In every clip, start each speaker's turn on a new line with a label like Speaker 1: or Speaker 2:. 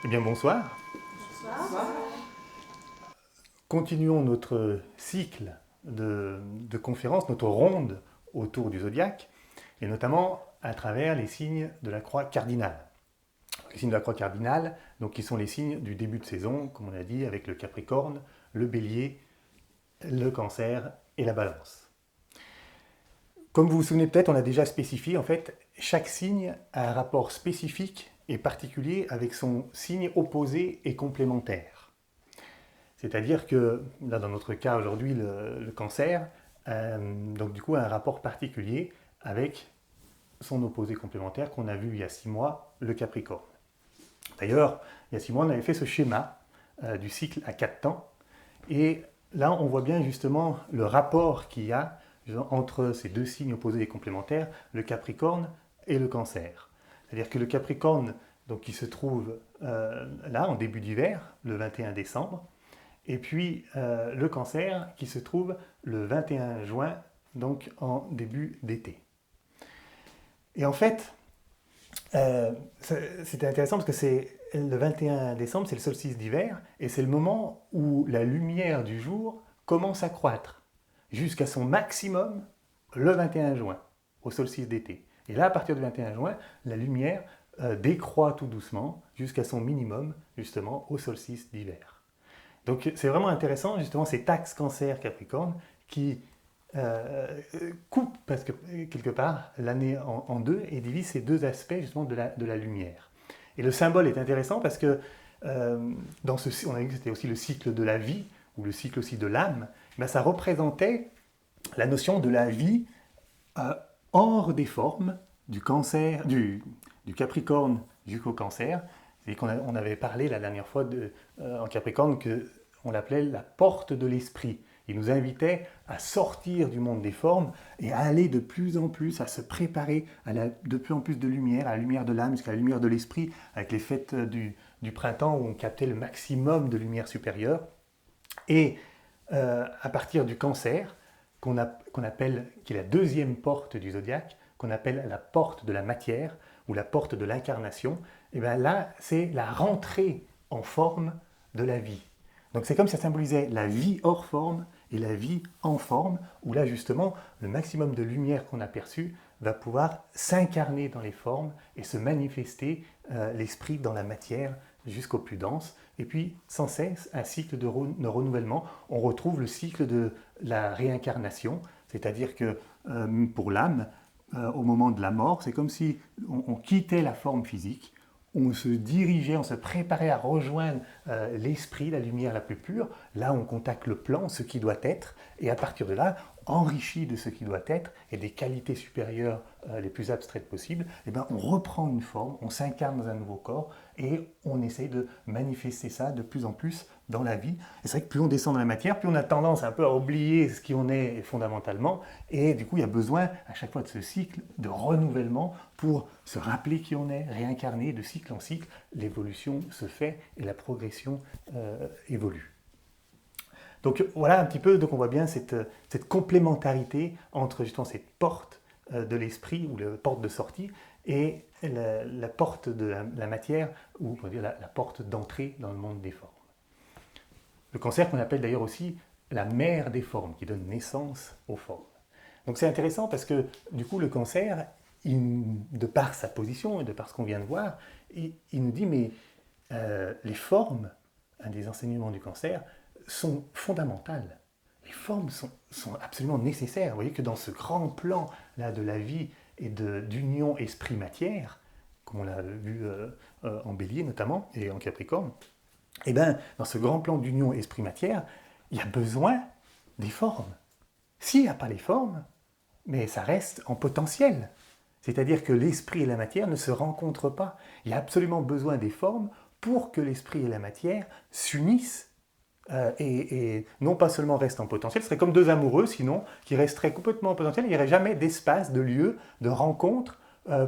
Speaker 1: Eh bien bonsoir. Continuons notre cycle de conférences, notre ronde autour du zodiaque, et notamment à travers les signes de la croix cardinale. Les signes de la croix cardinale, donc, qui sont les signes du début de saison, comme on a dit, avec le Capricorne, le Bélier, le Cancer et la Balance. Comme vous vous souvenez peut-être, on a déjà spécifié, en fait, chaque signe a un rapport spécifique et particulier avec son signe opposé et complémentaire. C'est-à-dire que, là dans notre cas aujourd'hui, le cancer, donc du coup a un rapport particulier avec son opposé complémentaire qu'on a vu il y a 6 mois, le Capricorne. D'ailleurs, il y a 6 mois, on avait fait ce schéma du cycle à 4 temps, et là on voit bien justement le rapport qu'il y a entre ces deux signes opposés et complémentaires, le Capricorne et le Cancer. C'est-à-dire que le Capricorne, donc, qui se trouve là en début d'hiver, le 21 décembre, et puis le Cancer qui se trouve le 21 juin, donc en début d'été. Et en fait, c'était intéressant parce que c'est le 21 décembre, c'est le solstice d'hiver, et c'est le moment où la lumière du jour commence à croître jusqu'à son maximum le 21 juin, au solstice d'été. Et là, à partir du 21 juin, la lumière décroît tout doucement jusqu'à son minimum, justement, au solstice d'hiver. Donc c'est vraiment intéressant, justement, cet axe Cancer-Capricorne qui coupe, parce que quelque part, l'année en deux et divise ces deux aspects, justement, de la lumière. Et le symbole est intéressant parce que dans on a vu que c'était aussi le cycle de la vie, ou le cycle aussi de l'âme, ben, ça représentait la notion de la vie euh, hors des formes du cancer, du Capricorne jusqu'au Cancer. C'est qu'on on avait parlé la dernière fois en Capricorne qu'on l'appelait la porte de l'esprit. Il nous invitait à sortir du monde des formes et à aller de plus en plus, à se préparer à de plus en plus de lumière, à la lumière de l'âme jusqu'à la lumière de l'esprit, avec les fêtes du printemps où on captait le maximum de lumière supérieure. Et à partir du Cancer, qu'on appelle, qui est la deuxième porte du zodiaque, qu'on appelle la porte de la matière ou la porte de l'incarnation, et bien là, c'est la rentrée en forme de la vie. Donc c'est comme si ça symbolisait la vie hors forme et la vie en forme, où là justement, le maximum de lumière qu'on a perçu va pouvoir s'incarner dans les formes et se manifester l'esprit dans la matière jusqu'au plus dense. Et puis, sans cesse, un cycle de renouvellement. On retrouve le cycle de la réincarnation, c'est-à-dire que pour l'âme, au moment de la mort, c'est comme si on quittait la forme physique, on se dirigeait, on se préparait à rejoindre l'esprit, la lumière la plus pure. Là, on contacte le plan, ce qui doit être, et à partir de là, enrichi de ce qui doit être et des qualités supérieures les plus abstraites possibles, eh ben, on reprend une forme, on s'incarne dans un nouveau corps et on essaye de manifester ça de plus en plus dans la vie. Et c'est vrai que plus on descend dans la matière, plus on a tendance un peu à oublier ce qui on est fondamentalement, et du coup il y a besoin à chaque fois de ce cycle de renouvellement pour se rappeler qui on est, réincarner de cycle en cycle, l'évolution se fait et la progression évolue. Donc voilà un petit peu, donc on voit bien cette complémentarité entre justement cette porte de l'esprit ou la porte de sortie et la porte de la matière ou on va dire la porte d'entrée dans le monde des formes. Le Cancer qu'on appelle d'ailleurs aussi la mère des formes, qui donne naissance aux formes. Donc c'est intéressant parce que du coup le Cancer, de par sa position et de par ce qu'on vient de voir, il nous dit mais les formes, un des enseignements du Cancer, sont fondamentales. Les formes sont absolument nécessaires. Vous voyez que dans ce grand plan là, de la vie et d'union esprit-matière, comme on l'a vu en Bélier notamment et en Capricorne, et bien dans ce grand plan d'union esprit-matière, il y a besoin des formes. S'il n'y a pas les formes, mais ça reste en potentiel. C'est-à-dire que l'esprit et la matière ne se rencontrent pas. Il y a absolument besoin des formes pour que l'esprit et la matière s'unissent et non pas seulement restent en potentiel, ce serait comme deux amoureux sinon, qui resteraient complètement en potentiel, il n'y aurait jamais d'espace, de lieu, de rencontre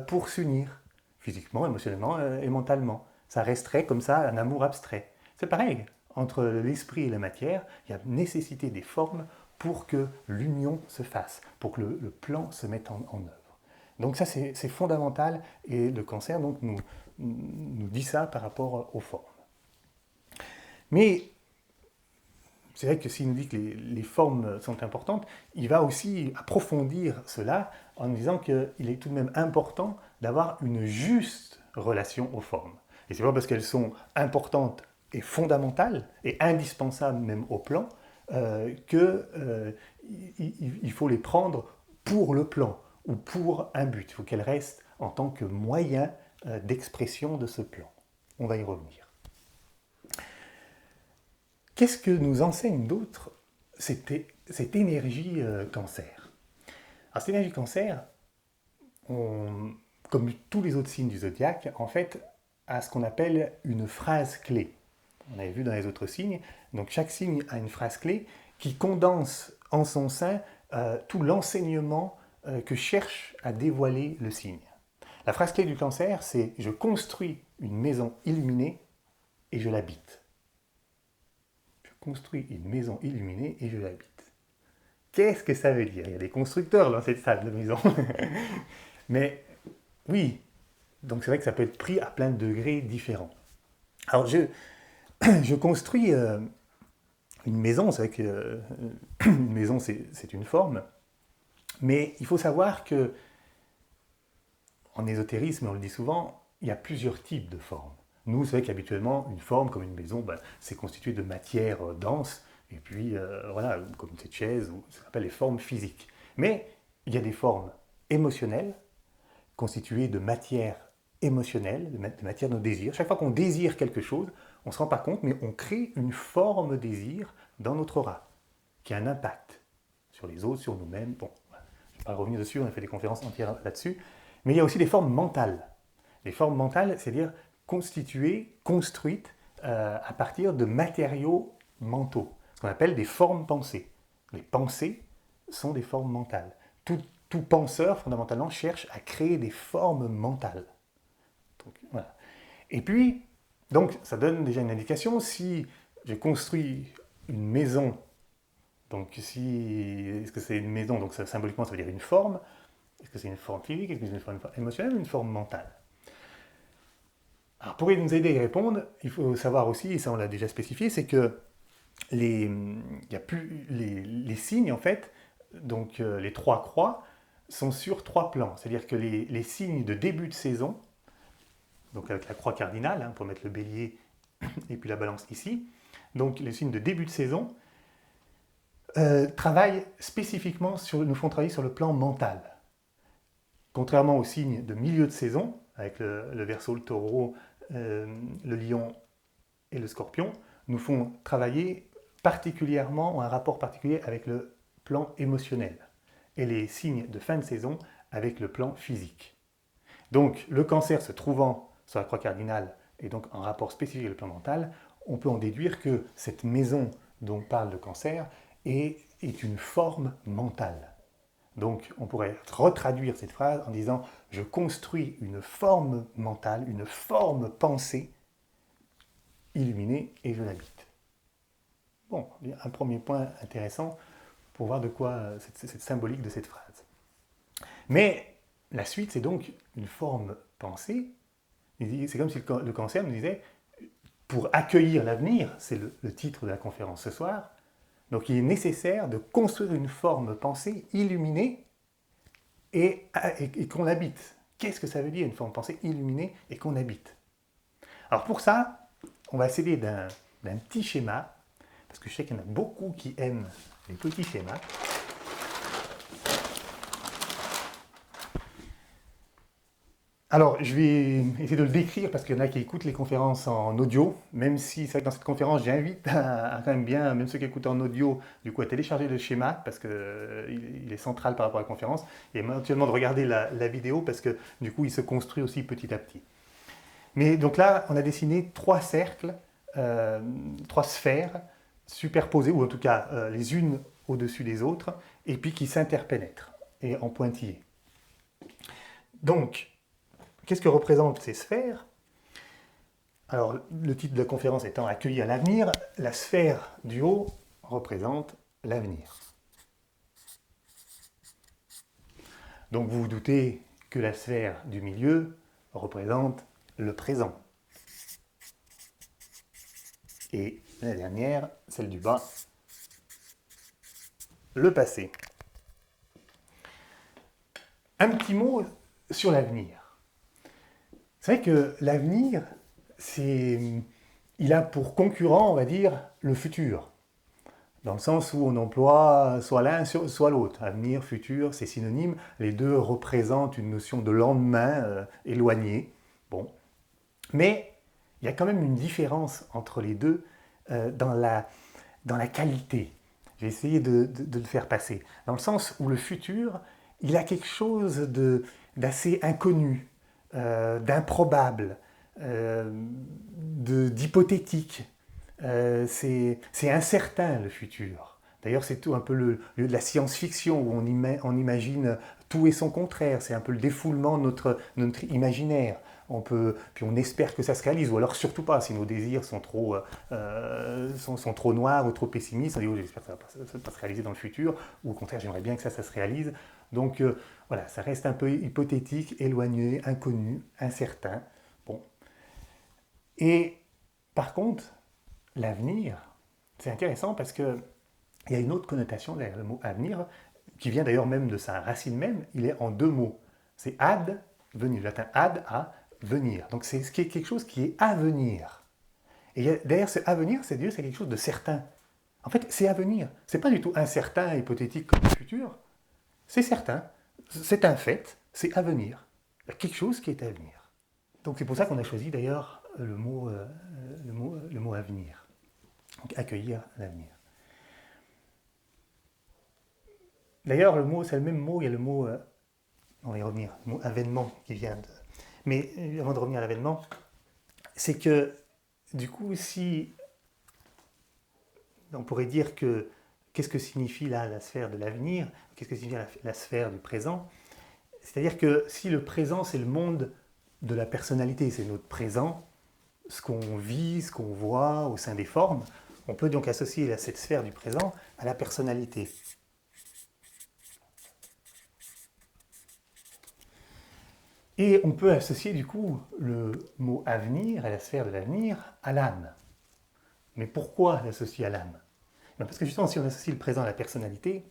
Speaker 1: pour s'unir, physiquement, émotionnellement et mentalement. Ça resterait comme ça un amour abstrait. C'est pareil, entre l'esprit et la matière, il y a nécessité des formes pour que l'union se fasse, pour que le plan se mette en œuvre. Donc ça, c'est fondamental, et le cancer donc, nous dit ça par rapport aux formes. Mais c'est vrai que s'il nous dit que les formes sont importantes, il va aussi approfondir cela en nous disant qu'il est tout de même important d'avoir une juste relation aux formes. Et c'est pas parce qu'elles sont importantes et fondamentales et indispensables même au plan qu'il faut les prendre pour le plan ou pour un but. Il faut qu'elles restent en tant que moyen d'expression de ce plan. On va y revenir. Qu'est-ce que nous enseigne d'autre cette énergie cancer? Alors cette énergie cancer, comme tous les autres signes du zodiaque, en fait, a ce qu'on appelle une phrase clé. On avait vu dans les autres signes. Donc chaque signe a une phrase clé qui condense en son sein tout l'enseignement que cherche à dévoiler le signe. La phrase clé du cancer, c'est « Je construis une maison illuminée et je l'habite ». Je construis une maison illuminée et je l'habite. Qu'est-ce que ça veut dire? Il y a des constructeurs dans cette salle de maison. Mais oui, donc c'est vrai que ça peut être pris à plein de degrés différents. Alors je construis une maison, c'est vrai que une maison c'est une forme, mais il faut savoir que en ésotérisme, on le dit souvent, il y a plusieurs types de formes. Nous, c'est vrai qu'habituellement, une forme comme une maison, c'est constitué de matière dense, et puis voilà, comme cette chaise, ou ce qu'on appelle les formes physiques. Mais il y a des formes émotionnelles, constituées de matière émotionnelle, de matière de nos désirs. Chaque fois qu'on désire quelque chose, on ne se rend pas compte, mais on crée une forme désir dans notre aura, qui a un impact sur les autres, sur nous-mêmes. Bon, je ne vais pas revenir dessus, on a fait des conférences entières là-dessus. Mais il y a aussi des formes mentales. Les formes mentales, c'est-à-dire constituées, construites à partir de matériaux mentaux, ce qu'on appelle des formes pensées. Les pensées sont des formes mentales. Tout penseur, fondamentalement, cherche à créer des formes mentales. Donc, voilà. Et puis, donc, ça donne déjà une indication. Si je construis une maison, donc est-ce que c'est une maison, donc ça, symboliquement, ça veut dire une forme. Est-ce que c'est une forme physique? Est-ce que c'est une forme émotionnelle ou une forme mentale? Alors, pour nous aider à y répondre, il faut savoir aussi, et ça on l'a déjà spécifié, c'est que les signes, en fait, donc les trois croix, sont sur trois plans. C'est-à-dire que les signes de début de saison, donc avec la croix cardinale, hein, pour mettre le bélier et puis la balance ici, donc les signes de début de saison travaillent spécifiquement nous font travailler sur le plan mental. Contrairement aux signes de milieu de saison, avec le Verseau, le Taureau, le Lion et le Scorpion, nous font travailler particulièrement, ou un rapport particulier avec le plan émotionnel. Et les signes de fin de saison avec le plan physique. Donc, le Cancer se trouvant sur la croix cardinale et donc en rapport spécifique avec le plan mental, on peut en déduire que cette maison dont parle le Cancer est une forme mentale. Donc, on pourrait retraduire cette phrase en disant « Je construis une forme mentale, une forme pensée illuminée et je l'habite ». Bon, un premier point intéressant pour voir de quoi cette symbolique de cette phrase. Mais la suite, c'est donc une forme pensée. C'est comme si le Cancer nous disait « Pour accueillir l'avenir », c'est le titre de la conférence ce soir, donc il est nécessaire de construire une forme pensée illuminée et qu'on habite. Qu'est-ce que ça veut dire une forme pensée illuminée et qu'on habite? Alors pour ça, on va s'aider d'un petit schéma, parce que je sais qu'il y en a beaucoup qui aiment les petits schémas. Alors, je vais essayer de le décrire parce qu'il y en a qui écoutent les conférences en audio, même si c'est vrai que dans cette conférence, j'invite à quand même bien, même ceux qui écoutent en audio, du coup, à télécharger le schéma parce qu'il est central par rapport à la conférence et éventuellement de regarder la vidéo parce que du coup, il se construit aussi petit à petit. Mais donc là, on a dessiné trois cercles, trois sphères superposées, ou en tout cas les unes au-dessus des autres, et puis qui s'interpénètrent et en pointillés. Donc, qu'est-ce que représentent ces sphères? Alors, le titre de la conférence étant « Accueillir l'avenir », la sphère du haut représente l'avenir. Donc, vous vous doutez que la sphère du milieu représente le présent. Et la dernière, celle du bas, le passé. Un petit mot sur l'avenir. C'est vrai que l'avenir, il a pour concurrent, on va dire, le futur. Dans le sens où on emploie soit l'un, soit l'autre. Avenir, futur, c'est synonyme. Les deux représentent une notion de lendemain éloigné. Bon. Mais il y a quand même une différence entre les deux dans la qualité. J'ai essayé de le faire passer. Dans le sens où le futur, il a quelque chose d'assez inconnu, d'improbable, d'hypothétique. C'est incertain le futur. D'ailleurs, c'est tout un peu le lieu de la science-fiction où on imagine tout et son contraire. C'est un peu le défoulement de notre imaginaire. Puis on espère que ça se réalise, ou alors surtout pas, si nos désirs sont trop noirs ou trop pessimistes, on dit oh, j'espère que ça ne va pas se réaliser dans le futur, ou au contraire j'aimerais bien que ça se réalise. Donc voilà, ça reste un peu hypothétique, éloigné, inconnu, incertain. Bon. Et par contre, l'avenir, c'est intéressant parce qu'il y a une autre connotation derrière le mot avenir, qui vient d'ailleurs même de sa racine même, il est en deux mots. C'est ad, venir, le latin ad, à venir. Donc c'est quelque chose qui est à venir. Et derrière ce à venir, c'est quelque chose de certain. En fait, c'est à venir. C'est pas du tout incertain, hypothétique comme le futur. C'est certain. C'est un fait. C'est à venir. Il y a quelque chose qui est à venir. Donc c'est pour ça qu'on a choisi d'ailleurs le mot avenir. Donc accueillir l'avenir. D'ailleurs, le mot, c'est le même mot, il y a le mot, on va y revenir, le mot avènement qui vient de... Mais avant de revenir à l'avènement, c'est que du coup, si on pourrait dire que qu'est-ce que signifie là la sphère de l'avenir, qu'est-ce que signifie la sphère du présent, c'est-à-dire que si le présent c'est le monde de la personnalité, c'est notre présent, ce qu'on vit, ce qu'on voit au sein des formes, on peut donc associer cette sphère du présent à la personnalité. Et on peut associer du coup le mot avenir, à la sphère de l'avenir, à l'âme. Mais pourquoi l'associer à l'âme? Parce que justement, si on associe le présent à la personnalité,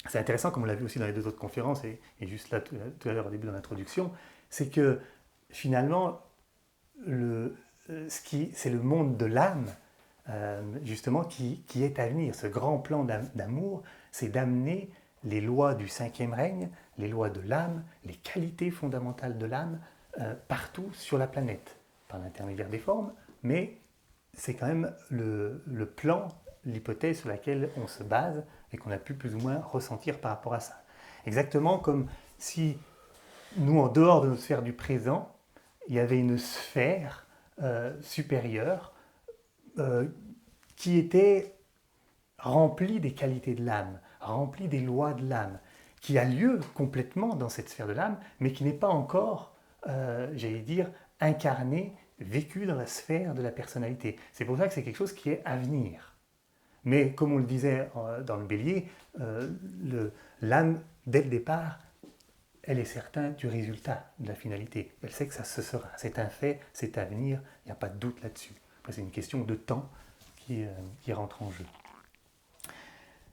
Speaker 1: c'est intéressant, comme on l'a vu aussi dans les deux autres conférences, et juste là tout à l'heure au début de l'introduction, c'est que finalement, c'est le monde de l'âme, justement, qui est à venir. Ce grand plan d'amour, c'est d'amener les lois du cinquième règne, les lois de l'âme, les qualités fondamentales de l'âme, partout sur la planète, par l'intermédiaire des formes, mais c'est quand même le plan, l'hypothèse sur laquelle on se base et qu'on a pu plus ou moins ressentir par rapport à ça. Exactement comme si nous, en dehors de notre sphère du présent, il y avait une sphère supérieure qui était remplie des qualités de l'âme, remplie des lois de l'âme, qui a lieu complètement dans cette sphère de l'âme, mais qui n'est pas encore, j'allais dire, incarnée, vécue dans la sphère de la personnalité. C'est pour ça que c'est quelque chose qui est à venir. Mais comme on le disait dans le bélier, l'âme, dès le départ, elle est certaine du résultat, de la finalité. Elle sait que ça se sera. C'est un fait, c'est à venir, il n'y a pas de doute là-dessus. Après, c'est une question de temps qui rentre en jeu.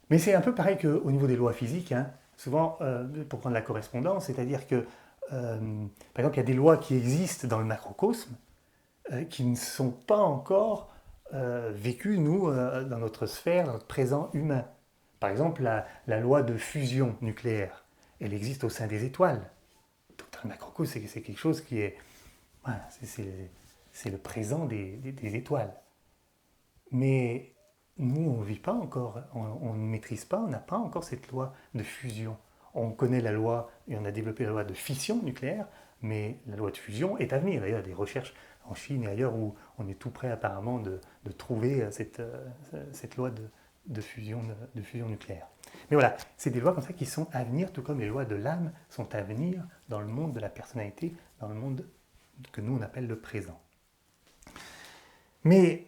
Speaker 1: Mais c'est un peu pareil qu'au niveau des lois physiques. Hein. Souvent, pour prendre la correspondance, c'est-à-dire que, par exemple, il y a des lois qui existent dans le macrocosme qui ne sont pas encore vécues, nous, dans notre sphère, dans notre présent humain. Par exemple, la loi de fusion nucléaire, elle existe au sein des étoiles. Donc, dans le macrocosme, c'est quelque chose qui est... Voilà, c'est le présent des étoiles. Mais nous, on ne vit pas encore, on ne maîtrise pas, on n'a pas encore cette loi de fusion. On connaît la loi, et on a développé la loi de fission nucléaire, mais la loi de fusion est à venir. D'ailleurs, il y a des recherches en Chine et ailleurs où on est tout près apparemment de trouver cette loi de fusion nucléaire. Mais voilà, c'est des lois comme ça qui sont à venir, tout comme les lois de l'âme sont à venir dans le monde de la personnalité, dans le monde que nous on appelle le présent. Mais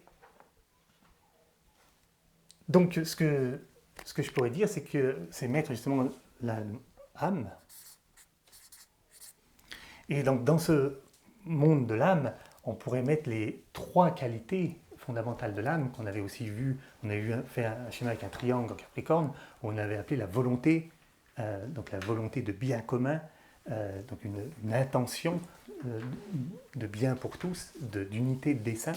Speaker 1: donc ce que je pourrais dire, c'est que c'est mettre justement l'âme Et donc dans ce monde de l'âme, on pourrait mettre les 3 qualités fondamentales de l'âme qu'on avait aussi vu, on avait fait un schéma avec un triangle en Capricorne, où on avait appelé la volonté, donc la volonté de bien commun, donc une intention de bien pour tous, d'unité de dessein.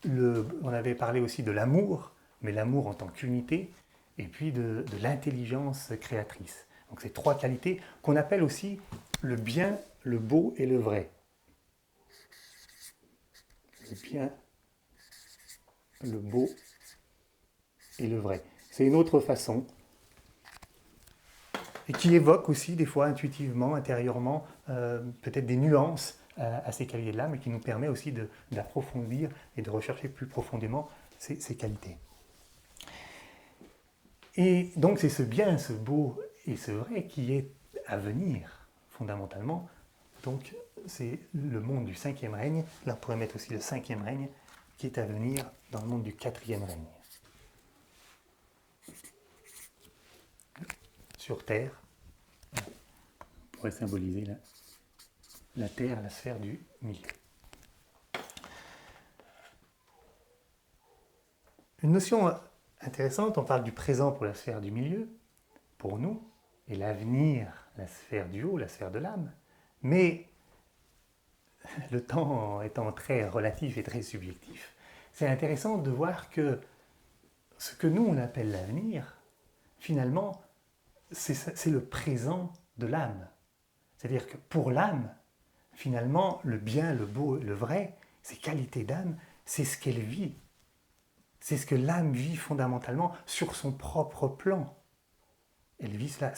Speaker 1: On avait parlé aussi de l'amour, mais l'amour en tant qu'unité, et puis de l'intelligence créatrice. Donc ces 3 qualités qu'on appelle aussi le bien, le beau et le vrai. Le bien, le beau et le vrai. C'est une autre façon, et qui évoque aussi des fois intuitivement, intérieurement, peut-être des nuances à ces qualités de l'âme, et qui nous permet aussi d'approfondir et de rechercher plus profondément ces qualités. Et donc c'est ce bien, ce beau et ce vrai qui est à venir, fondamentalement. Donc c'est le monde du 5e règne, là on pourrait mettre aussi le 5e règne, qui est à venir dans le monde du 4e règne. Sur Terre, on pourrait symboliser la Terre, la sphère du milieu. Une notion intéressante, on parle du présent pour la sphère du milieu, pour nous, et l'avenir, la sphère du haut, la sphère de l'âme, mais le temps étant très relatif et très subjectif, c'est intéressant de voir que ce que nous on appelle l'avenir, finalement, c'est le présent de l'âme. C'est-à-dire que pour l'âme, finalement, le bien, le beau, le vrai, ces qualités d'âme, c'est ce qu'elle vit. C'est ce que l'âme vit fondamentalement sur son propre plan. Elle vit cela.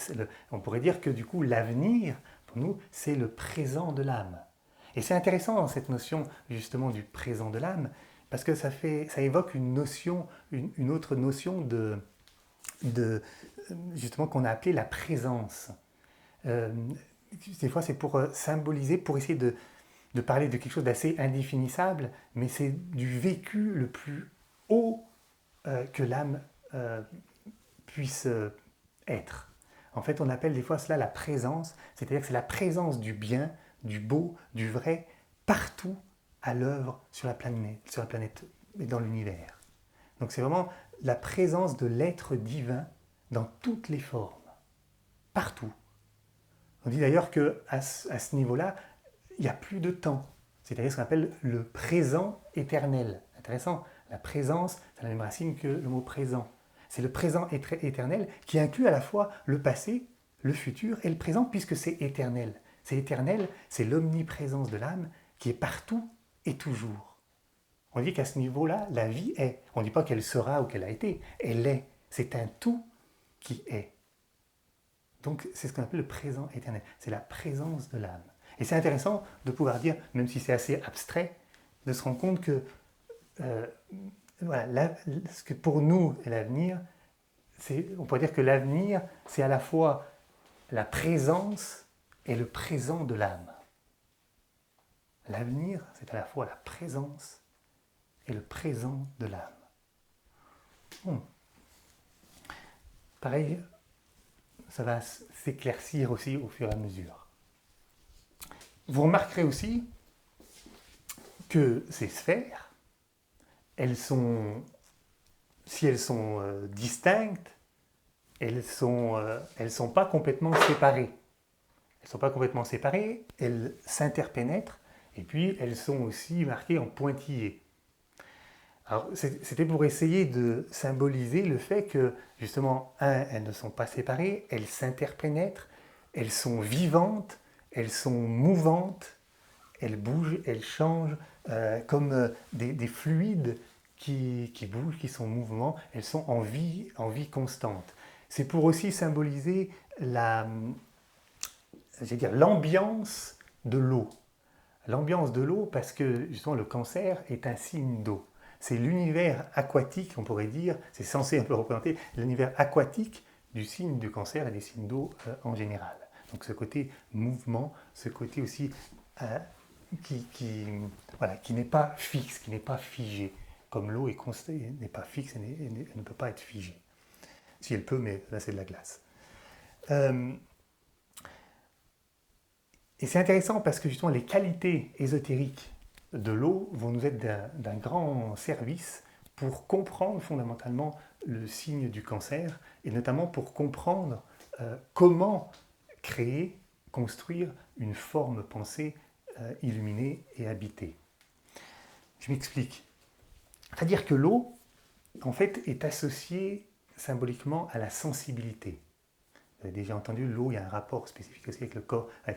Speaker 1: On pourrait dire que du coup, l'avenir, pour nous, c'est le présent de l'âme. Et c'est intéressant dans cette notion justement du présent de l'âme, parce que ça évoque une notion, une autre notion de justement qu'on a appelée la présence. Des fois, c'est pour symboliser, pour essayer de parler de quelque chose d'assez indéfinissable, mais c'est du vécu le plus haut que l'âme puisse être. En fait, on appelle des fois cela la présence, c'est-à-dire que c'est la présence du bien, du beau, du vrai, partout à l'œuvre sur la planète et dans l'univers. Donc c'est vraiment la présence de l'être divin dans toutes les formes, partout. On dit d'ailleurs qu'à ce niveau-là, il n'y a plus de temps. C'est-à-dire ce qu'on appelle le présent éternel. Intéressant, la présence, c'est la même racine que le mot présent. C'est le présent éternel qui inclut à la fois le passé, le futur et le présent, puisque c'est éternel. C'est éternel, c'est l'omniprésence de l'âme qui est partout et toujours. On dit qu'à ce niveau-là, la vie est. On ne dit pas qu'elle sera ou qu'elle a été. Elle est. C'est un tout qui est. Donc c'est ce qu'on appelle le présent éternel. C'est la présence de l'âme. Et c'est intéressant de pouvoir dire, même si c'est assez abstrait, de se rendre compte que, voilà, ce que pour nous est l'avenir, on pourrait dire que l'avenir, c'est à la fois la présence et le présent de l'âme. L'avenir, c'est à la fois la présence et le présent de l'âme. Bon. Pareil, ça va s'éclaircir aussi au fur et à mesure. Vous remarquerez aussi que ces sphères, si elles sont distinctes, elles ne sont pas complètement séparées. Elles ne sont pas complètement séparées, elles s'interpénètrent, et puis elles sont aussi marquées en pointillés. Alors, c'était pour essayer de symboliser le fait que, justement, elles ne sont pas séparées, elles s'interpénètrent, elles sont vivantes, elles sont mouvantes, elles bougent, elles changent, comme des fluides qui bougent, qui sont en mouvement, elles sont en vie constante. C'est pour aussi symboliser l'ambiance de l'eau. L'ambiance de l'eau parce que justement le cancer est un signe d'eau. C'est l'univers aquatique, on pourrait dire, c'est censé un peu représenter l'univers aquatique du signe du cancer et des signes d'eau en général. Donc ce côté mouvement, ce côté aussi qui n'est pas fixe, qui n'est pas figé. Comme l'eau n'est pas fixe, elle ne peut pas être figée. Si elle peut, mais là c'est de la glace. Et c'est intéressant parce que justement les qualités ésotériques de l'eau vont nous être d'un grand service pour comprendre fondamentalement le signe du cancer et notamment pour comprendre comment créer, construire une forme pensée illuminée et habitée. Je m'explique. C'est-à-dire que l'eau, en fait, est associée symboliquement à la sensibilité. Vous avez déjà entendu, l'eau, il y a un rapport spécifique aussi avec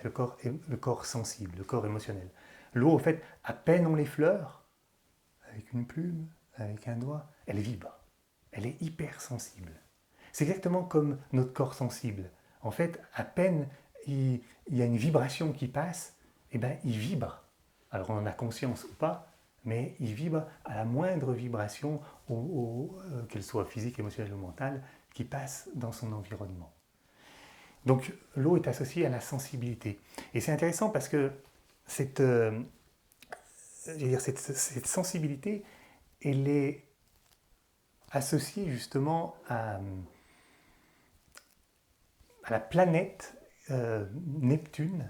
Speaker 1: le corps sensible, le corps émotionnel. L'eau, en fait, à peine on l'effleure, avec une plume, avec un doigt, elle vibre. Elle est hypersensible. C'est exactement comme notre corps sensible. En fait, à peine il y a une vibration qui passe, et ben, il vibre. Alors on en a conscience ou pas, mais il vibre à la moindre vibration, qu'elle soit physique, émotionnelle ou mentale, qui passe dans son environnement. Donc l'eau est associée à la sensibilité. Et c'est intéressant parce que cette sensibilité, elle est associée justement à la planète Neptune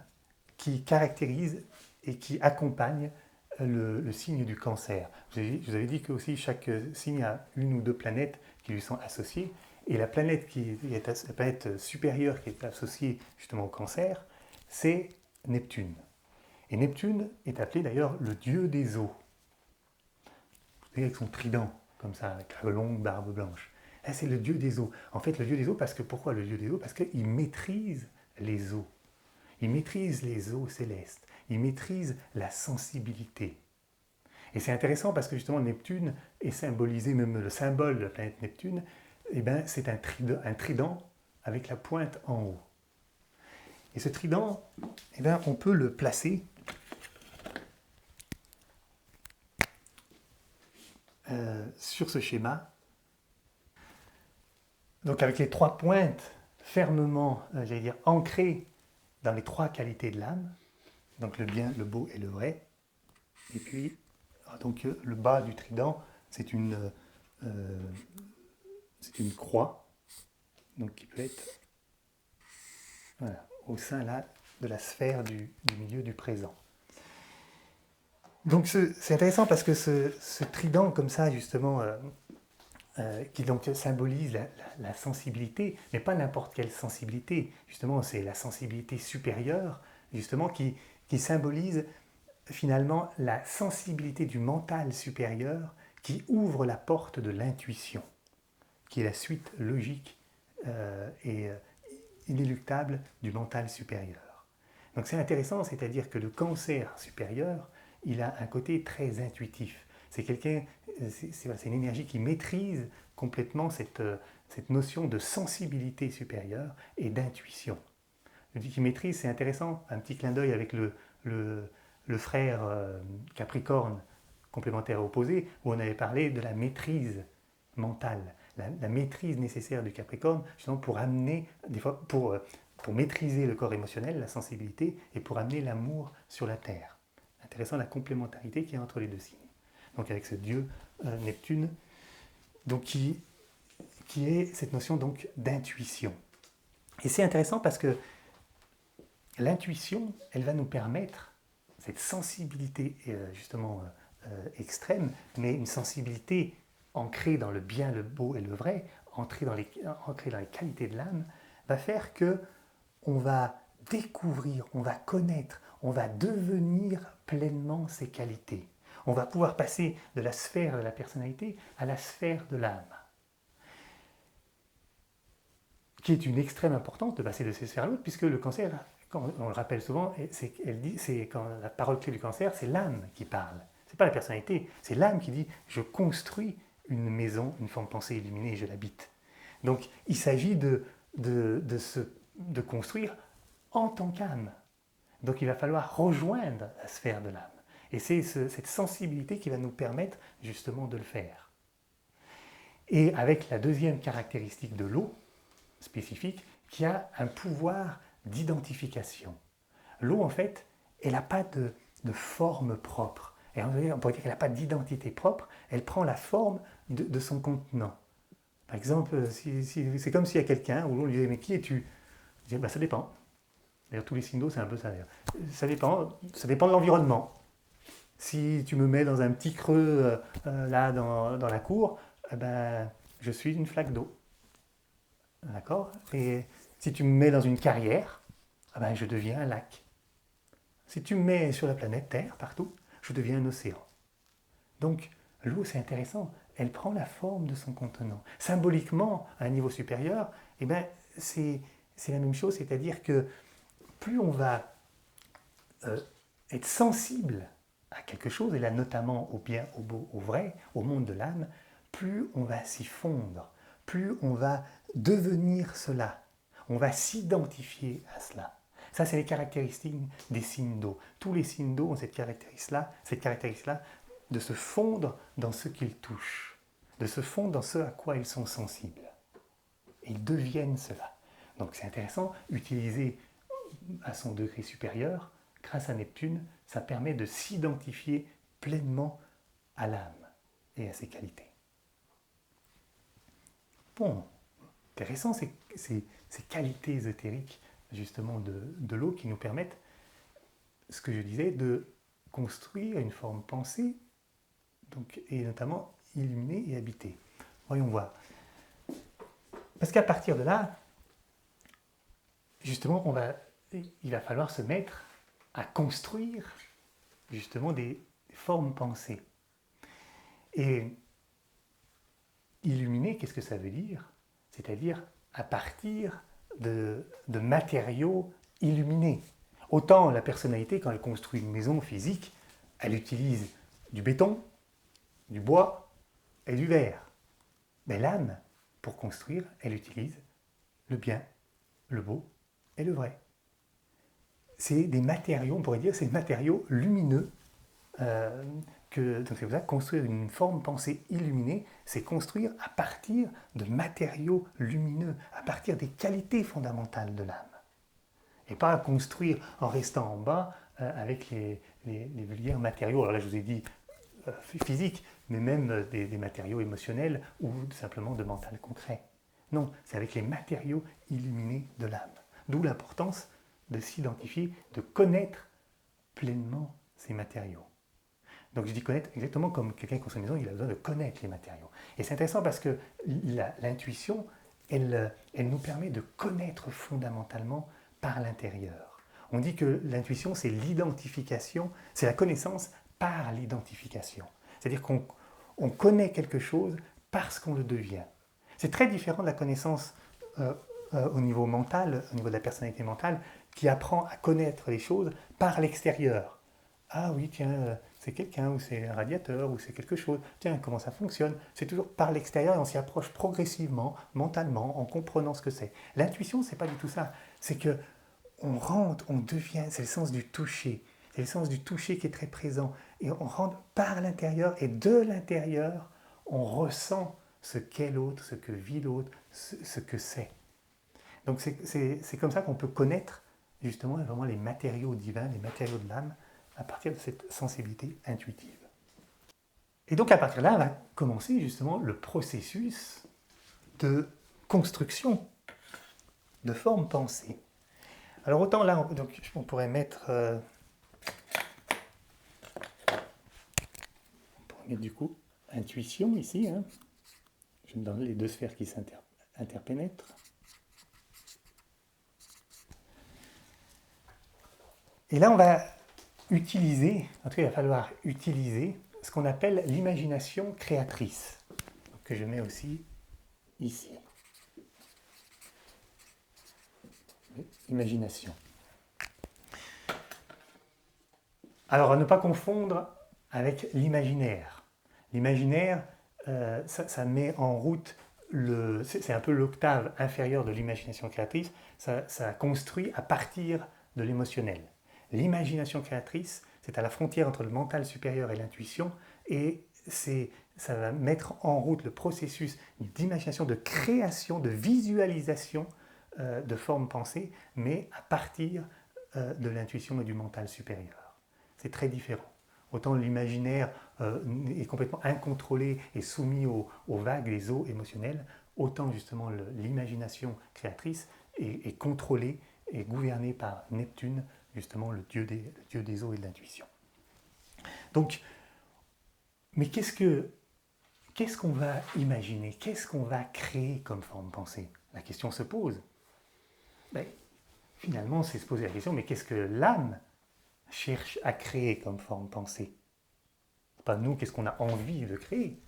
Speaker 1: qui caractérise et qui accompagne le signe du cancer. Je vous avais dit que aussi chaque signe a une ou deux planètes qui lui sont associées. Et la planète la planète supérieure qui est associée justement au cancer, c'est Neptune. Et Neptune est appelé d'ailleurs le dieu des eaux. Vous voyez, avec son trident, comme ça, avec la longue barbe blanche. Là, c'est le dieu des eaux. En fait, le dieu des eaux, parce que pourquoi le dieu des eaux? Parce qu'il maîtrise les eaux. Il maîtrise les eaux célestes. Il maîtrise la sensibilité. Et c'est intéressant parce que justement Neptune est symbolisé, même le symbole de la planète Neptune, eh ben, c'est un trident avec la pointe en haut. Et ce trident, eh ben, on peut le placer sur ce schéma. Donc avec les trois pointes fermement, j'allais dire, ancrées dans les trois qualités de l'âme, donc le bien, le beau et le vrai. Et puis, donc, le bas du trident, c'est une croix, donc qui peut être voilà, au sein là, de la sphère du milieu du présent. Donc c'est intéressant parce que ce trident comme ça, justement, qui donc symbolise la sensibilité, mais pas n'importe quelle sensibilité, justement c'est la sensibilité supérieure, justement qui symbolise finalement la sensibilité du mental supérieur qui ouvre la porte de l'intuition, qui est la suite logique et inéluctable du mental supérieur. Donc c'est intéressant, c'est-à-dire que le cancer supérieur, il a un côté très intuitif. C'est une énergie qui maîtrise complètement cette notion de sensibilité supérieure et d'intuition. Je dis qu'il maîtrise, c'est intéressant, un petit clin d'œil avec le frère Capricorne, complémentaire opposé, où on avait parlé de la maîtrise mentale, la maîtrise nécessaire du Capricorne, justement pour amener, des fois, pour maîtriser le corps émotionnel, la sensibilité, et pour amener l'amour sur la terre. Intéressant la complémentarité qu'il y a entre les deux signes. Donc avec ce dieu Neptune, donc qui est cette notion donc d'intuition. Et c'est intéressant parce que l'intuition, elle va nous permettre cette sensibilité justement extrême, mais une sensibilité ancrée dans le bien, le beau et le vrai, ancrée dans les qualités de l'âme, va faire que on va découvrir, on va connaître, on va devenir pleinement ces qualités. On va pouvoir passer de la sphère de la personnalité à la sphère de l'âme, qui est une extrême importance de passer de ces sphères à l'autre, puisque le cancer, on le rappelle souvent, quand la parole clé du cancer, c'est l'âme qui parle. Ce n'est pas la personnalité, c'est l'âme qui dit « je construis une maison, une forme de pensée illuminée et je l'habite ». Donc il s'agit de construire en tant qu'âme. Donc il va falloir rejoindre la sphère de l'âme. Et c'est cette sensibilité qui va nous permettre justement de le faire. Et avec la deuxième caractéristique de l'eau, spécifique, qui a un pouvoir d'identification. L'eau, en fait, elle n'a pas de forme propre. Et on pourrait dire qu'elle n'a pas d'identité propre, elle prend la forme de son contenant. Par exemple, c'est comme s'il y a quelqu'un où on lui dit « mais qui es-tu ?» Je dis « ça dépend. D'ailleurs, tous les signes d'eau, c'est un peu ça. Ça dépend de l'environnement. Si tu me mets dans un petit creux, là, dans la cour, eh ben, je suis une flaque d'eau. D'accord? Et si tu me mets dans une carrière, eh ben, je deviens un lac. Si tu me mets sur la planète Terre, partout, je deviens un océan. Donc, l'eau, c'est intéressant. Elle prend la forme de son contenant. Symboliquement, à un niveau supérieur, eh ben, c'est la même chose, c'est-à-dire que plus on va être sensible à quelque chose, et là notamment au bien, au beau, au vrai, au monde de l'âme, plus on va s'y fondre, plus on va devenir cela, on va s'identifier à cela. Ça, c'est les caractéristiques des signes d'eau. Tous les signes d'eau ont cette caractéristique-là de se fondre dans ce qu'ils touchent, de se fondre dans ce à quoi ils sont sensibles. Et ils deviennent cela. Donc c'est intéressant, utiliser à son degré supérieur, grâce à Neptune, ça permet de s'identifier pleinement à l'âme et à ses qualités. Bon, intéressant ces qualités ésotériques justement de l'eau qui nous permettent, ce que je disais, de construire une forme pensée, donc, et notamment illuminer et habiter. Voyons voir. Parce qu'à partir de là, justement, il va falloir se mettre à construire justement des formes pensées. Et illuminer, qu'est-ce que ça veut dire? C'est-à-dire à partir de matériaux illuminés. Autant la personnalité, quand elle construit une maison physique, elle utilise du béton, du bois et du verre. Mais l'âme, pour construire, elle utilise le bien, le beau et le vrai. C'est des matériaux, on pourrait dire, c'est des matériaux lumineux. Donc c'est pour ça que construire une forme pensée illuminée, c'est construire à partir de matériaux lumineux, à partir des qualités fondamentales de l'âme. Et pas construire en restant en bas avec les vulgaires matériaux. Alors là, je vous ai dit physiques, mais même des matériaux émotionnels ou simplement de mental concret. Non, c'est avec les matériaux illuminés de l'âme. D'où l'importance de s'identifier, de connaître pleinement ces matériaux. Donc je dis connaître exactement comme quelqu'un qui construit une maison, il a besoin de connaître les matériaux. Et c'est intéressant parce que l'intuition, elle nous permet de connaître fondamentalement par l'intérieur. On dit que l'intuition, c'est l'identification, c'est la connaissance par l'identification. C'est-à-dire qu'on connaît quelque chose parce qu'on le devient. C'est très différent de la connaissance au niveau mental, au niveau de la personnalité mentale, qui apprend à connaître les choses par l'extérieur. Ah oui, tiens, c'est quelqu'un, ou c'est un radiateur, ou c'est quelque chose. Tiens, comment ça fonctionne? C'est toujours par l'extérieur et on s'y approche progressivement, mentalement, en comprenant ce que c'est. L'intuition, c'est pas du tout ça. C'est que on rentre, on devient, c'est le sens du toucher. C'est le sens du toucher qui est très présent. Et on rentre par l'intérieur, et de l'intérieur, on ressent ce qu'est l'autre, ce que vit l'autre, ce que c'est. Donc c'est comme ça qu'on peut connaître justement vraiment les matériaux divins, les matériaux de l'âme, à partir de cette sensibilité intuitive. Et donc à partir de là, va commencer justement le processus de construction de formes pensées. Alors autant là, on pourrait mettre, du coup intuition ici, hein. Je me donne les deux sphères qui s'interpénètrent. Et là, on va utiliser, en tout cas, il va falloir utiliser ce qu'on appelle l'imagination créatrice, que je mets aussi ici. Imagination. Alors, à ne pas confondre avec l'imaginaire. L'imaginaire, ça met en route, c'est un peu l'octave inférieure de l'imagination créatrice, ça construit à partir de l'émotionnel. L'imagination créatrice, c'est à la frontière entre le mental supérieur et l'intuition, et ça va mettre en route le processus d'imagination, de création, de visualisation de formes pensées, mais à partir de l'intuition et du mental supérieur. C'est très différent. Autant l'imaginaire est complètement incontrôlé et soumis aux vagues des eaux émotionnelles, autant justement l'imagination créatrice est contrôlée est gouverné par Neptune, justement le dieu des eaux et de l'intuition. Donc, mais qu'est-ce qu'on va imaginer? Qu'est-ce qu'on va créer comme forme pensée? La question se pose. Ben, finalement, c'est se poser la question, mais qu'est-ce que l'âme cherche à créer comme forme pensée? Pas nous, qu'est-ce qu'on a envie de créer?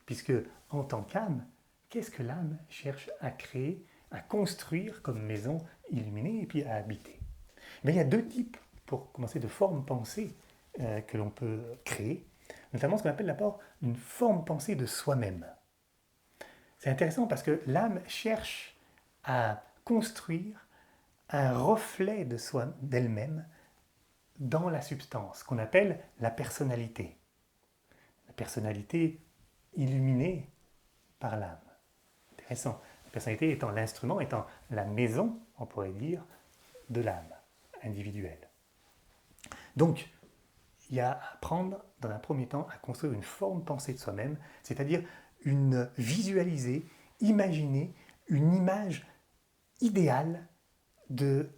Speaker 1: Puisque, en tant qu'âme, qu'est-ce que l'âme cherche à créer, à construire comme maison illuminée et puis à habiter? Mais il y a deux types, pour commencer, de formes pensées que l'on peut créer, notamment ce qu'on appelle d'abord une forme pensée de soi-même. C'est intéressant parce que l'âme cherche à construire un reflet de soi, d'elle-même dans la substance, qu'on appelle la personnalité. La personnalité illuminée par l'âme. Intéressant. La personnalité étant l'instrument, étant la maison, on pourrait dire, de l'âme individuelle. Donc, il y a à apprendre, dans un premier temps, à construire une forme pensée de soi-même, c'est-à-dire visualiser, imaginer une image idéale de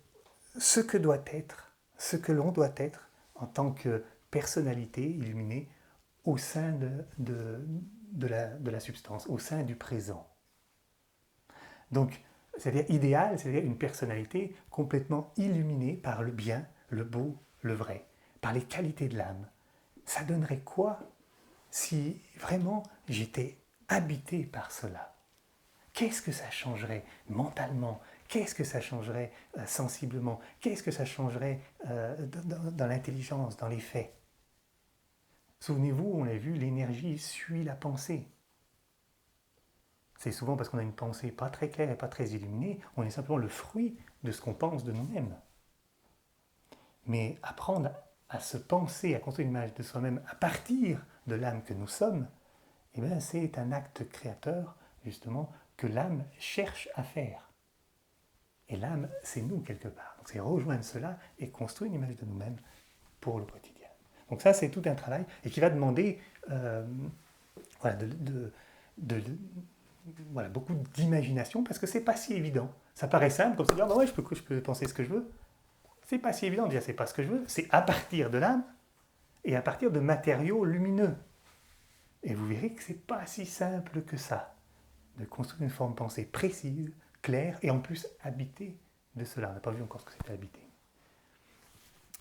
Speaker 1: ce que doit être, ce que l'on doit être en tant que personnalité illuminée au sein de la substance, au sein du présent. Donc, c'est-à-dire idéal, c'est-à-dire une personnalité complètement illuminée par le bien, le beau, le vrai, par les qualités de l'âme. Ça donnerait quoi si vraiment j'étais habité par cela? Qu'est-ce que ça changerait mentalement? Qu'est-ce que ça changerait sensiblement? Qu'est-ce que ça changerait dans l'intelligence, dans les faits? Souvenez-vous, on a vu, l'énergie suit la pensée. C'est souvent parce qu'on a une pensée pas très claire et pas très illuminée, on est simplement le fruit de ce qu'on pense de nous-mêmes. Mais apprendre à se penser, à construire une image de soi-même à partir de l'âme que nous sommes, eh bien, c'est un acte créateur, justement, que l'âme cherche à faire. Et l'âme, c'est nous quelque part. Donc c'est rejoindre cela et construire une image de nous-mêmes pour le quotidien. Donc ça, c'est tout un travail et qui va demander voilà, voilà, beaucoup d'imagination parce que c'est pas si évident. Ça paraît simple, comme ça, dire, bah ouais, je peux penser ce que je veux. C'est pas si évident de dire c'est pas ce que je veux, c'est à partir de l'âme et à partir de matériaux lumineux. Et vous verrez que c'est pas si simple que ça de construire une forme pensée précise, claire et en plus habitée de cela. On n'a pas vu encore ce que c'était habité.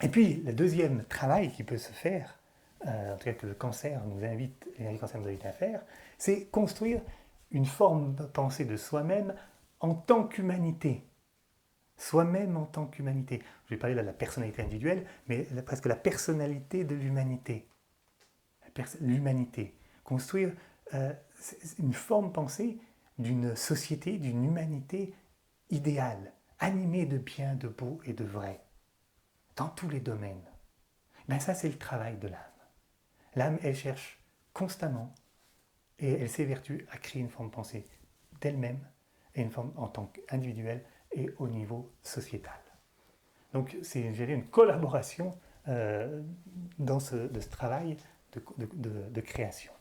Speaker 1: Et puis, le deuxième travail qui peut se faire, en tout cas que le cancer nous invite, les cancers nous invitent à faire, c'est construire une forme pensée de soi-même en tant qu'humanité. Soi-même en tant qu'humanité. Je vais parler là de la personnalité individuelle, mais presque la personnalité de l'humanité. L'humanité. Construire une forme pensée d'une société, d'une humanité idéale, animée de bien, de beau et de vrai, dans tous les domaines. Ben ça, c'est le travail de l'âme. L'âme, elle cherche constamment et elle s'évertue à créer une forme pensée d'elle-même et une forme en tant qu'individuelle et au niveau sociétal. Donc c'est une collaboration de ce travail de création.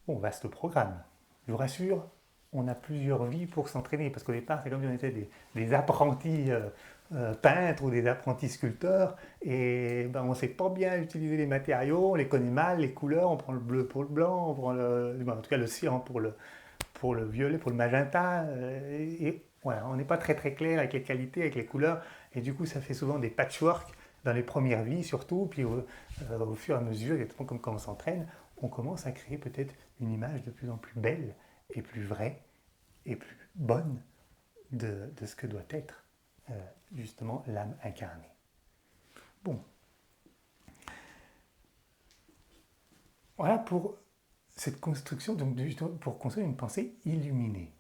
Speaker 1: Bon, vaste programme. Je vous rassure, on a plusieurs vies pour s'entraîner, parce qu'au départ, c'est comme si on était des apprentis peintres ou des apprentis sculpteurs, et ben, on ne sait pas bien utiliser les matériaux, on les connaît mal, les couleurs, on prend le bleu pour le blanc, on prend en tout cas le cyan pour le violet, pour le magenta, et voilà, on n'est pas très très clair avec les qualités, avec les couleurs, et du coup ça fait souvent des patchwork dans les premières vies surtout, puis au fur et à mesure, exactement comme quand on s'entraîne, on commence à créer peut-être une image de plus en plus belle et plus vraie et plus bonne de ce que doit être justement l'âme incarnée. Bon. Voilà pour cette construction, donc pour construire une pensée illuminée.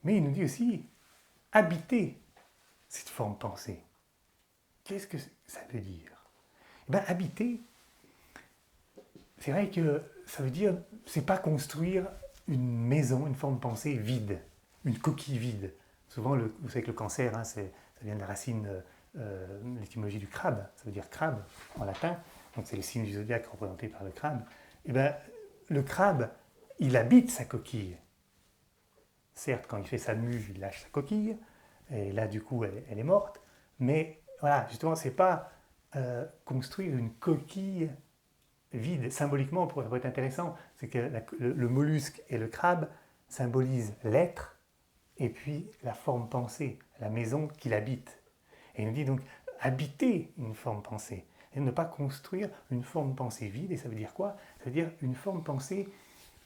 Speaker 1: Mais il nous dit aussi habiter cette forme pensée. Qu'est-ce que ça veut dire? Eh bien, habiter, c'est vrai que ça veut dire, c'est pas construire une maison, une forme pensée vide, une coquille vide. Souvent, vous savez que le cancer, hein, ça vient de la racine, l'étymologie du crabe, ça veut dire crabe en latin, donc c'est le signe du zodiaque représenté par le crabe. Et bien, le crabe, il habite sa coquille. Certes, quand il fait sa mue, il lâche sa coquille, et là, du coup, elle est morte. Mais voilà, justement, c'est pas construire une coquille vide. Symboliquement, pour être intéressant, c'est que le mollusque et le crabe symbolisent l'être et puis la forme pensée, la maison qu'il habite. Et il nous dit donc habiter une forme pensée. Et ne pas construire une forme pensée vide. Et ça veut dire quoi? Ça veut dire une forme pensée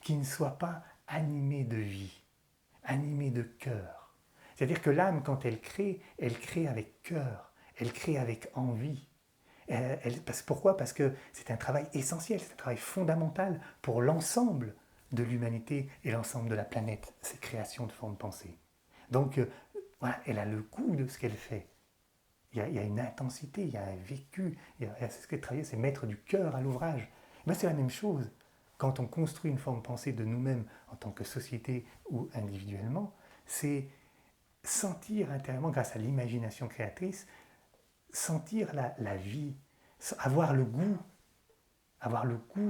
Speaker 1: qui ne soit pas animée de vie, animée de cœur. C'est-à-dire que l'âme, quand elle crée avec cœur, elle crée avec envie. Pourquoi? Parce que c'est un travail essentiel, c'est un travail fondamental pour l'ensemble de l'humanité et l'ensemble de la planète, ces créations de formes pensée. Donc, voilà, elle a le goût de ce qu'elle fait. Il y a une intensité, il y a un vécu, c'est ce qu'elle travaille, c'est mettre du cœur à l'ouvrage. Ben, c'est la même chose. Quand on construit une forme pensée de nous-mêmes en tant que société ou individuellement, c'est sentir intérieurement, grâce à l'imagination créatrice, sentir la vie, avoir le goût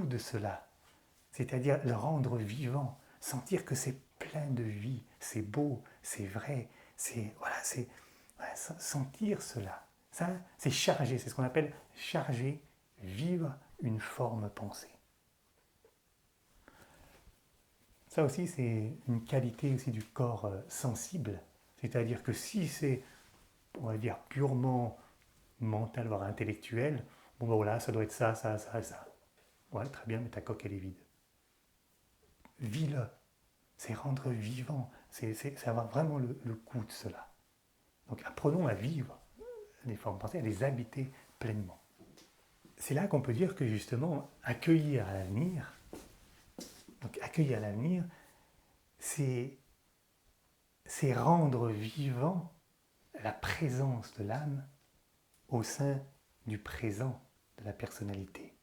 Speaker 1: de cela, c'est-à-dire le rendre vivant, sentir que c'est plein de vie, c'est beau, c'est vrai, c'est sentir cela. Ça, c'est charger, c'est ce qu'on appelle charger, vivre une forme pensée. Ça aussi, c'est une qualité aussi du corps sensible, c'est-à-dire que si c'est, on va dire, purement mental, voire intellectuel, bon ben voilà, ça doit être ça, ça, ça, ça. Ouais, très bien, mais ta coque, elle est vide. Vis-le, c'est rendre vivant, c'est avoir vraiment le goût de cela. Donc apprenons à vivre les formes pensées, à les habiter pleinement. C'est là qu'on peut dire que justement, accueillir l'avenir, donc accueillir l'avenir, c'est rendre vivant la présence de l'âme au sein du présent de la personnalité.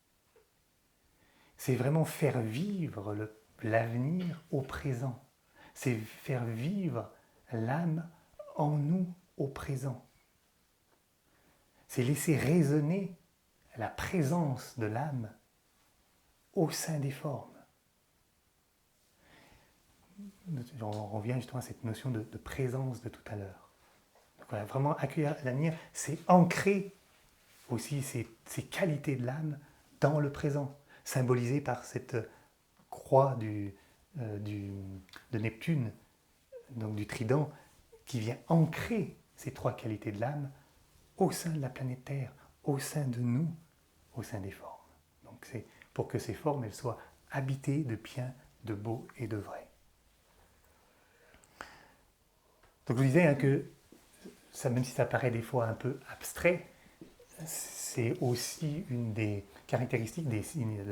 Speaker 1: C'est vraiment faire vivre l'avenir au présent. C'est faire vivre l'âme en nous au présent. C'est laisser résonner la présence de l'âme au sein des formes. On revient justement à cette notion de présence de tout à l'heure. Donc voilà, vraiment accueillir l'avenir, c'est ancrer aussi ces qualités de l'âme dans le présent, symbolisées par cette croix de Neptune, donc du trident, qui vient ancrer ces trois qualités de l'âme au sein de la planète Terre, au sein de nous, au sein des formes. Donc c'est pour que ces formes elles soient habitées de bien, de beau et de vrai. Donc je vous disais que ça, même si ça paraît des fois un peu abstrait, c'est aussi une des caractéristiques des signes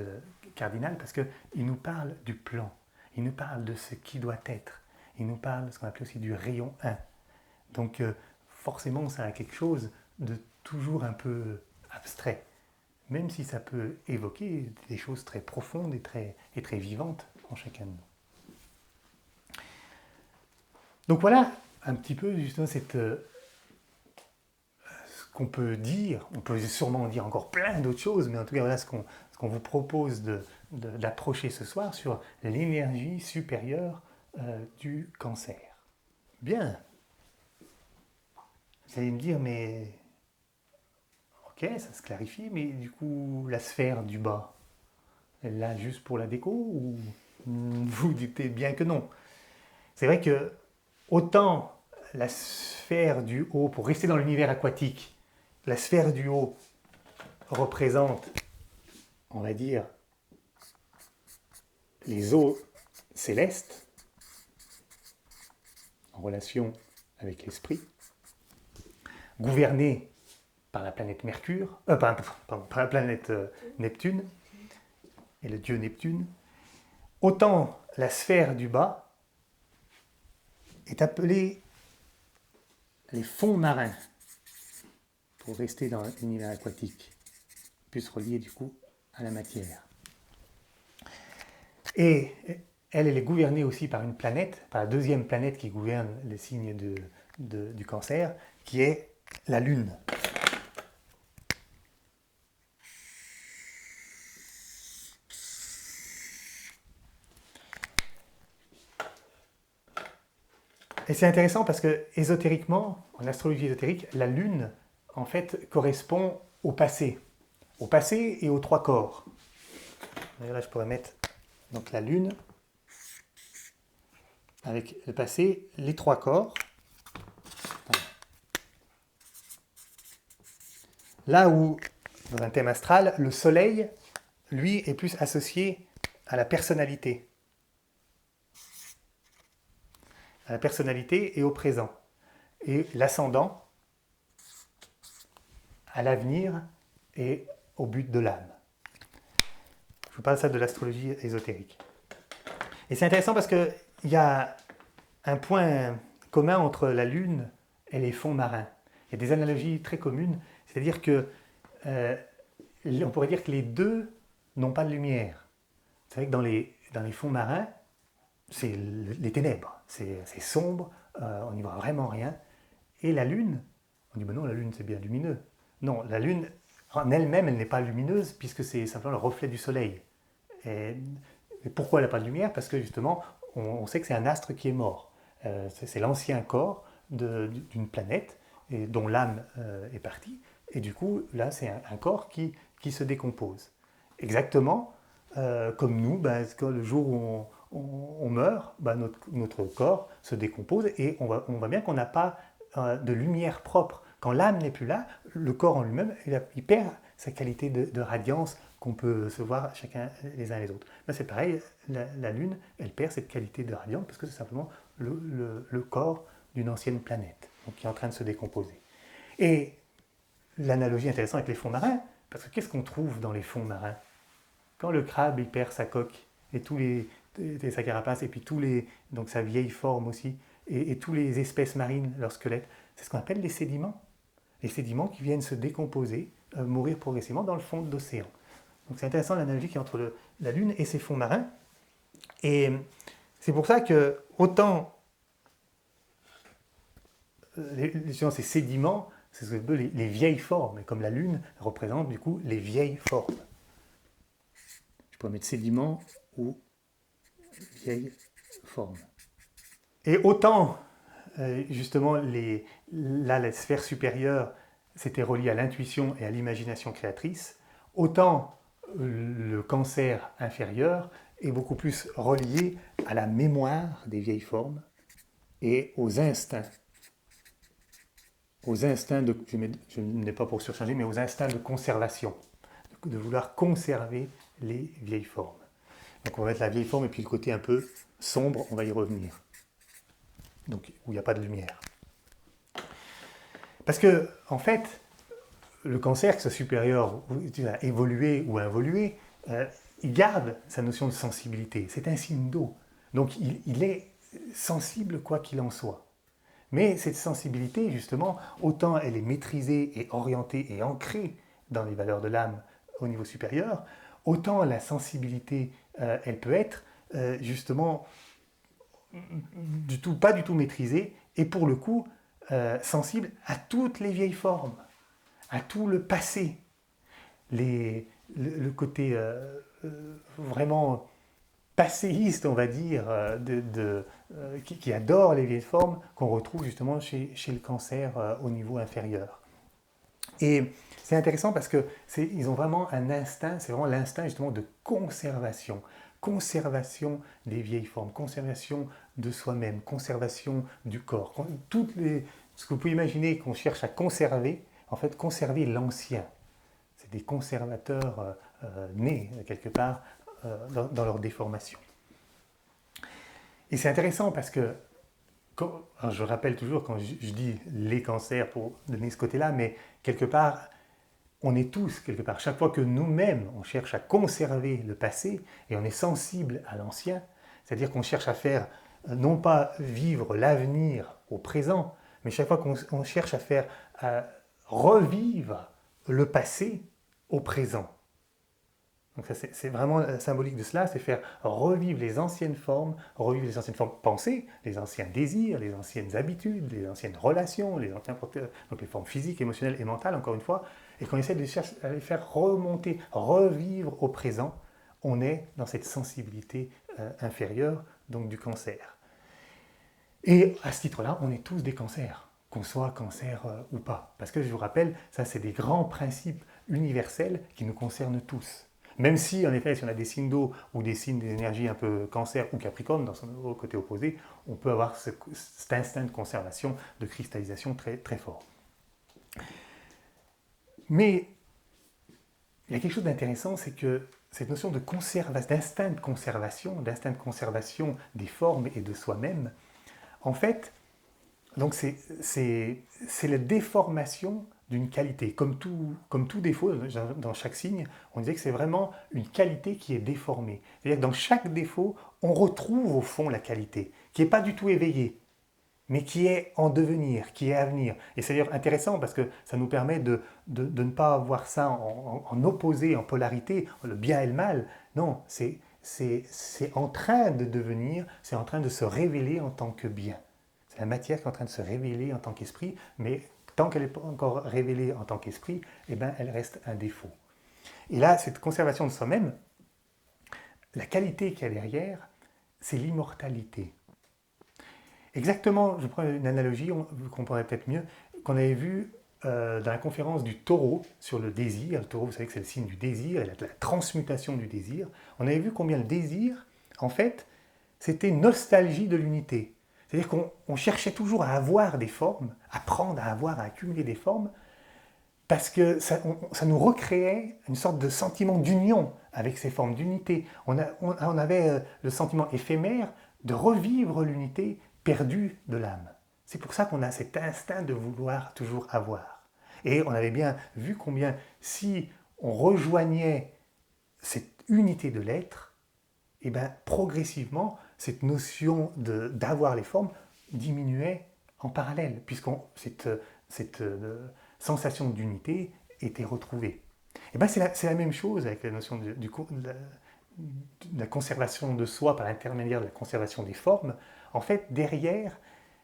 Speaker 1: cardinales parce qu'il nous parle du plan, il nous parle de ce qui doit être, il nous parle de ce qu'on appelle aussi du rayon 1. Donc forcément ça a quelque chose de toujours un peu abstrait, même si ça peut évoquer des choses très profondes et très vivantes en chacun de nous. Donc voilà un petit peu justement cette... qu'on peut dire, on peut sûrement dire encore plein d'autres choses, mais en tout cas voilà ce qu'on vous propose d'approcher ce soir sur l'énergie supérieure du cancer. Bien. Vous allez me dire, mais ok, ça se clarifie, mais du coup la sphère du bas, elle est là juste pour la déco ou vous dites bien que non? C'est vrai que autant la sphère du haut, pour rester dans l'univers aquatique, la sphère du haut représente, on va dire, les eaux célestes en relation avec l'esprit, gouvernées par la planète Mercure, par la planète Neptune et le dieu Neptune, autant la sphère du bas est appelée les fonds marins, pour rester dans l'univers aquatique, plus relié du coup à la matière. Et elle est gouvernée aussi par une planète, par la deuxième planète qui gouverne les signes du cancer, qui est la Lune. Et c'est intéressant parce que ésotériquement, en astrologie ésotérique, la Lune, en fait, correspond au passé et aux trois corps. D'ailleurs, là, je pourrais mettre donc, la Lune avec le passé, les trois corps. Là où, dans un thème astral, le Soleil, lui, est plus associé à la personnalité. À la personnalité et au présent. Et l'ascendant, à l'avenir et au but de l'âme. Je vous parle ça de l'astrologie ésotérique. Et c'est intéressant parce qu'il y a un point commun entre la Lune et les fonds marins. Il y a des analogies très communes, c'est-à-dire que on pourrait dire que les deux n'ont pas de lumière. Vous savez que dans les fonds marins, c'est les ténèbres, c'est sombre, on n'y voit vraiment rien. Et la Lune, on dit ben non, la Lune c'est bien lumineux. Non, la Lune en elle-même, elle n'est pas lumineuse puisque c'est simplement le reflet du Soleil. Et pourquoi elle n'a pas de lumière? Parce que justement, on sait que c'est un astre qui est mort. C'est l'ancien corps d'une planète et dont l'âme est partie. Et du coup, là, c'est un corps qui se décompose. Exactement comme nous, le jour où on meurt, notre corps se décompose et on voit bien qu'on n'a pas de lumière propre. Quand l'âme n'est plus là, le corps en lui-même, il perd sa qualité de radiance qu'on peut se voir chacun les uns les autres. Là, c'est pareil, la Lune, elle perd cette qualité de radiance parce que c'est simplement le corps d'une ancienne planète, donc qui est en train de se décomposer. Et l'analogie intéressante avec les fonds marins, parce que qu'est-ce qu'on trouve dans les fonds marins? Quand le crabe il perd sa coque et sa carapace et puis donc sa vieille forme aussi et tous les espèces marines, leurs squelettes, c'est ce qu'on appelle les sédiments. Les sédiments qui viennent se décomposer, mourir progressivement dans le fond de l'océan. Donc c'est intéressant l'analogie qui est entre la Lune et ses fonds marins. Et c'est pour ça que autant ces sédiments, c'est ce que veut les vieilles formes, et comme la Lune représente du coup les vieilles formes. Je pourrais mettre sédiments ou vieilles formes. Et autant justement la sphère supérieure c'était relié à l'intuition et à l'imagination créatrice, autant le cancer inférieur est beaucoup plus relié à la mémoire des vieilles formes et aux instincts. Aux instincts je n'ai pas pour surchanger, mais aux instincts de conservation, de vouloir conserver les vieilles formes. Donc on va mettre la vieille forme et puis le côté un peu sombre, on va y revenir. Donc où il n'y a pas de lumière. Parce que, en fait, le cancer, que ce soit supérieur, évolué ou involué, il garde sa notion de sensibilité. C'est un signe d'eau. Donc il est sensible quoi qu'il en soit. Mais cette sensibilité, justement, autant elle est maîtrisée et orientée et ancrée dans les valeurs de l'âme au niveau supérieur, autant la sensibilité, elle peut être justement pas du tout maîtrisée et pour le coup sensible à toutes les vieilles formes, à tout le passé, le côté vraiment passéiste, on va dire, qui adore les vieilles formes, qu'on retrouve justement chez le cancer au niveau inférieur. Et c'est intéressant parce qu'ils ont vraiment un instinct, c'est vraiment l'instinct justement de conservation. Conservation des vieilles formes, conservation de soi-même, conservation du corps. Ce que vous pouvez imaginer qu'on cherche à conserver, en fait, conserver l'ancien. C'est des conservateurs nés, quelque part, dans leur déformation. Et c'est intéressant parce que, je rappelle toujours quand je dis les cancers pour donner ce côté-là, mais quelque part, on est tous, quelque part, chaque fois que nous-mêmes, on cherche à conserver le passé et on est sensible à l'ancien, c'est-à-dire qu'on cherche à faire, non pas vivre l'avenir au présent, mais chaque fois qu'on cherche à revivre le passé au présent. Donc c'est vraiment symbolique de cela, c'est faire revivre les anciennes formes pensées, les anciens désirs, les anciennes habitudes, les anciennes relations, donc les formes physiques, émotionnelles et mentales, encore une fois, et qu'on essaie de les faire remonter, revivre au présent, on est dans cette sensibilité inférieure, donc du cancer. Et à ce titre-là, on est tous des cancers, qu'on soit cancer ou pas. Parce que je vous rappelle, ça c'est des grands principes universels qui nous concernent tous. Même si, en effet, si on a des signes d'eau ou des signes d'énergie un peu cancer ou capricorne, dans son côté opposé, on peut avoir cet instinct de conservation, de cristallisation très, très fort. Mais il y a quelque chose d'intéressant, c'est que cette notion d'instinct de conservation des formes et de soi-même, en fait, donc c'est la déformation d'une qualité. Comme tout défaut, dans chaque signe, on disait que c'est vraiment une qualité qui est déformée. C'est-à-dire que dans chaque défaut, on retrouve au fond la qualité, qui n'est pas du tout éveillée, mais qui est en devenir, qui est à venir. Et c'est d'ailleurs intéressant parce que ça nous permet de ne pas voir ça en opposé, en polarité, le bien et le mal. Non, c'est en train de devenir, c'est en train de se révéler en tant que bien. C'est la matière qui est en train de se révéler en tant qu'esprit, mais tant qu'elle n'est pas encore révélée en tant qu'esprit, eh ben, elle reste un défaut. Et là, cette conservation de soi-même, la qualité qu'il y a derrière, c'est l'immortalité. Exactement, je prends une analogie, vous comprendrez peut-être mieux, qu'on avait vu dans la conférence du taureau sur le désir. Le taureau, vous savez que c'est le signe du désir et la transmutation du désir. On avait vu combien le désir, en fait, c'était nostalgie de l'unité. C'est-à-dire qu'on cherchait toujours à avoir des formes, à avoir, à accumuler des formes, parce que ça nous recréait une sorte de sentiment d'union avec ces formes d'unité. On avait le sentiment éphémère de revivre l'unité perdue de l'âme. C'est pour ça qu'on a cet instinct de vouloir toujours avoir. Et on avait bien vu combien si on rejoignait cette unité de l'être, et bien progressivement, cette notion d'avoir les formes diminuait en parallèle, cette sensation d'unité était retrouvée. Et bien c'est la même chose avec la notion de la conservation de soi par l'intermédiaire de la conservation des formes. En fait, derrière,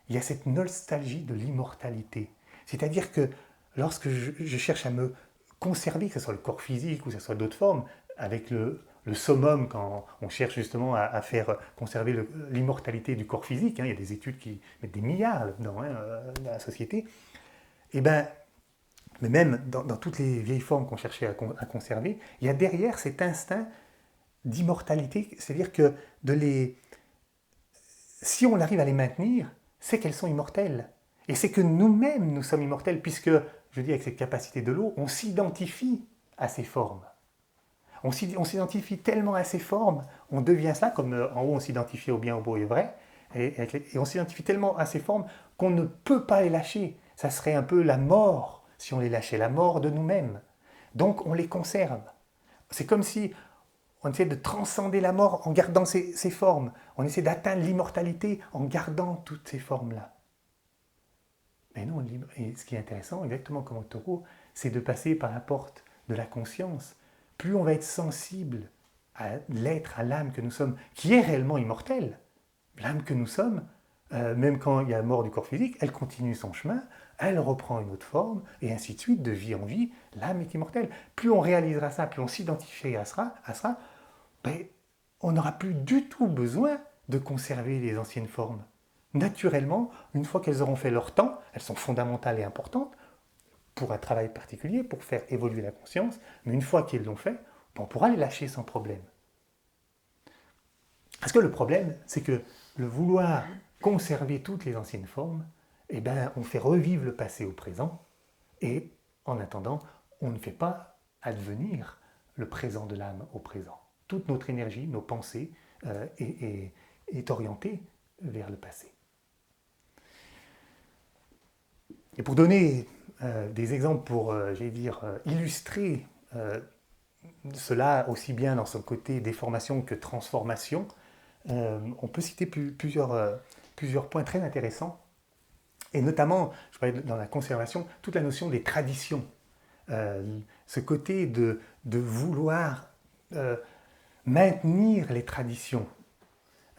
Speaker 1: il y a cette nostalgie de l'immortalité. C'est-à-dire que lorsque je cherche à me conserver, que ce soit le corps physique ou que ce soit d'autres formes, avec le summum quand on cherche justement à faire conserver l'immortalité du corps physique, hein, il y a des études qui mettent des milliards là-dedans, hein, dans la société, et ben, mais même dans toutes les vieilles formes qu'on cherchait à conserver, il y a derrière cet instinct d'immortalité, c'est-à-dire que si on arrive à les maintenir, c'est qu'elles sont immortelles. Et c'est que nous-mêmes, nous sommes immortels, puisque, je dis avec cette capacité de l'eau, on s'identifie à ces formes. On s'identifie tellement à ces formes, on devient cela, comme en haut on s'identifiait au bien, au beau et au vrai, et on s'identifie tellement à ces formes qu'on ne peut pas les lâcher. Ça serait un peu la mort si on les lâchait, la mort de nous-mêmes. Donc on les conserve. C'est comme si on essaie de transcender la mort en gardant ces formes. On essaie d'atteindre l'immortalité en gardant toutes ces formes-là. Mais non, et ce qui est intéressant, exactement comme au taureau, c'est de passer par la porte de la conscience. Plus on va être sensible à l'être, à l'âme que nous sommes, qui est réellement immortelle, l'âme que nous sommes, même quand il y a la mort du corps physique, elle continue son chemin, elle reprend une autre forme, et ainsi de suite, de vie en vie, l'âme est immortelle. Plus on réalisera ça, plus on s'identifiera à ça, ben, on n'aura plus du tout besoin de conserver les anciennes formes. Naturellement, une fois qu'elles auront fait leur temps, elles sont fondamentales et importantes pour un travail particulier, pour faire évoluer la conscience, mais une fois qu'elles l'ont fait, on pourra les lâcher sans problème. Parce que le problème, c'est que le vouloir conserver toutes les anciennes formes, eh ben, on fait revivre le passé au présent, et en attendant, on ne fait pas advenir le présent de l'âme au présent. Toute notre énergie, nos pensées, est orientée vers le passé. Et pour donner des exemples pour, illustrer cela aussi bien dans son côté déformation que transformation, on peut citer plusieurs points très intéressants. Et notamment, je parlais dans la conservation, toute la notion des traditions. Ce côté de vouloir maintenir les traditions.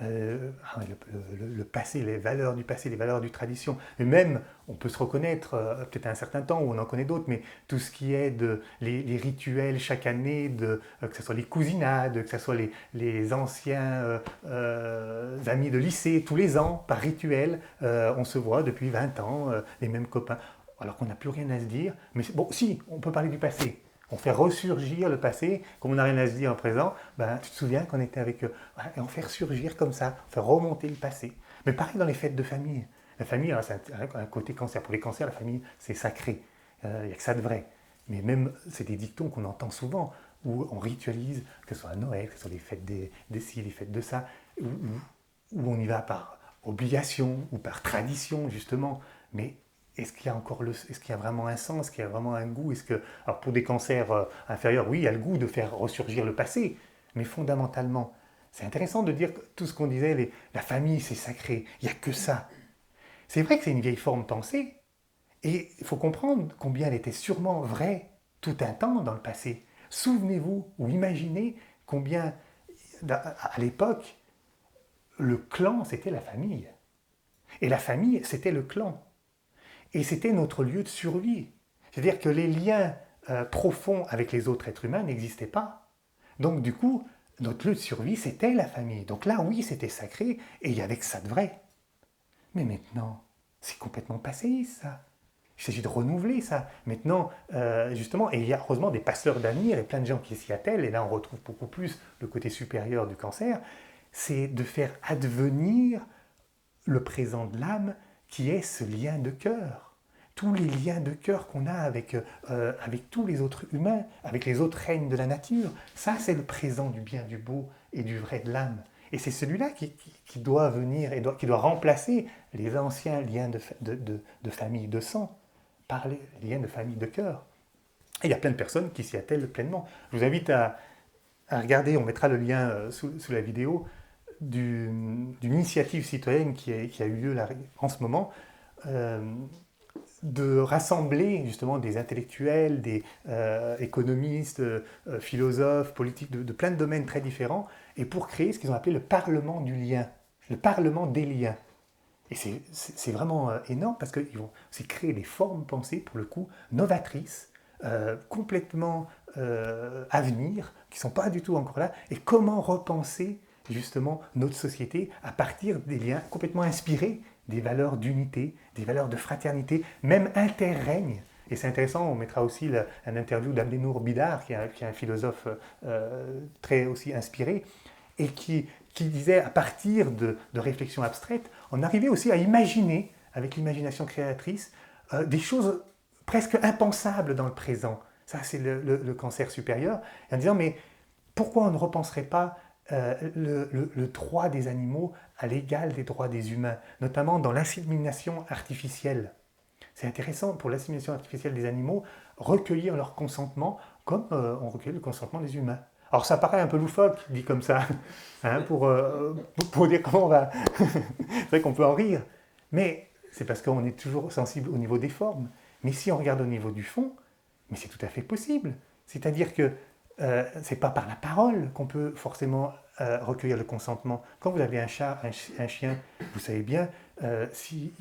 Speaker 1: Le passé, les valeurs du passé, les valeurs du tradition. Et même, on peut se reconnaître, peut-être à un certain temps où on en connaît d'autres, mais tout ce qui est les rituels chaque année, que ce soit les cousinades, que ce soit les anciens amis de lycée, tous les ans, par rituel, on se voit depuis 20 ans, les mêmes copains, alors qu'on n'a plus rien à se dire. Mais bon, si, on peut parler du passé. On fait ressurgir le passé, comme on n'a rien à se dire en présent. Ben, tu te souviens qu'on était avec eux. Et on fait ressurgir comme ça, on fait remonter le passé. Mais pareil dans les fêtes de famille. La famille, hein, c'est un côté cancer. Pour les cancers, la famille, c'est sacré. Il n'y a que ça de vrai. Mais même, c'est des dictons qu'on entend souvent, où on ritualise, que ce soit à Noël, que ce soit les fêtes des ci, les fêtes de ça, où on y va par obligation ou par tradition, justement. Mais est-ce qu'il y a est-ce qu'il y a vraiment un sens, est-ce qu'il y a vraiment un goût, alors pour des cancers inférieurs, oui, il y a le goût de faire ressurgir le passé, mais fondamentalement, c'est intéressant de dire que tout ce qu'on disait, la famille c'est sacré, il n'y a que ça. C'est vrai que c'est une vieille forme pensée, et il faut comprendre combien elle était sûrement vraie tout un temps dans le passé. Souvenez-vous ou imaginez combien, à l'époque, le clan c'était la famille, et la famille c'était le clan. Et c'était notre lieu de survie. C'est-à-dire que les liens profonds avec les autres êtres humains n'existaient pas. Donc du coup, notre lieu de survie, c'était la famille. Donc là, oui, c'était sacré, et il y avait que ça de vrai. Mais maintenant, c'est complètement passéiste, ça. Il s'agit de renouveler ça. Maintenant, justement, et il y a heureusement des passeurs d'avenir et plein de gens qui s'y attellent, et là on retrouve beaucoup plus le côté supérieur du cancer, c'est de faire advenir le présent de l'âme qui est ce lien de cœur. Tous les liens de cœur qu'on a avec tous les autres humains, avec les autres règnes de la nature, ça c'est le présent du bien, du beau et du vrai de l'âme. Et c'est celui-là qui doit venir et qui doit remplacer les anciens liens de famille de sang par les liens de famille de cœur. Et il y a plein de personnes qui s'y attellent pleinement. Je vous invite à regarder, on mettra le lien sous la vidéo, d'une initiative citoyenne qui a eu lieu là, en ce moment, euh, de rassembler justement des intellectuels, des économistes, philosophes, politiques de plein de domaines très différents, et pour créer ce qu'ils ont appelé le Parlement du lien, le Parlement des liens. Et c'est vraiment énorme parce qu'ils vont créer des formes pensées, pour le coup, novatrices, complètement à venir, qui ne sont pas du tout encore là, et comment repenser justement notre société à partir des liens complètement inspirés des valeurs d'unité, des valeurs de fraternité, même interrègne. Et c'est intéressant, on mettra aussi un interview d'Abdenour Bidar, qui est un philosophe très aussi inspiré, et qui disait, à partir de réflexions abstraites, on arrivait aussi à imaginer, avec l'imagination créatrice, des choses presque impensables dans le présent. Ça, c'est le cancer supérieur. En disant, mais pourquoi on ne repenserait pas le droit des animaux à l'égal des droits des humains, notamment dans l'insémination artificielle. C'est intéressant pour l'insémination artificielle des animaux, recueillir leur consentement comme on recueille le consentement des humains. Alors ça paraît un peu loufoque, dit comme ça, hein, pour dire comment on va... C'est vrai qu'on peut en rire, mais c'est parce qu'on est toujours sensible au niveau des formes. Mais si on regarde au niveau du fond, mais c'est tout à fait possible. C'est-à-dire que c'est pas par la parole qu'on peut forcément recueillir le consentement. Quand vous avez un chat, un chien, vous savez bien, si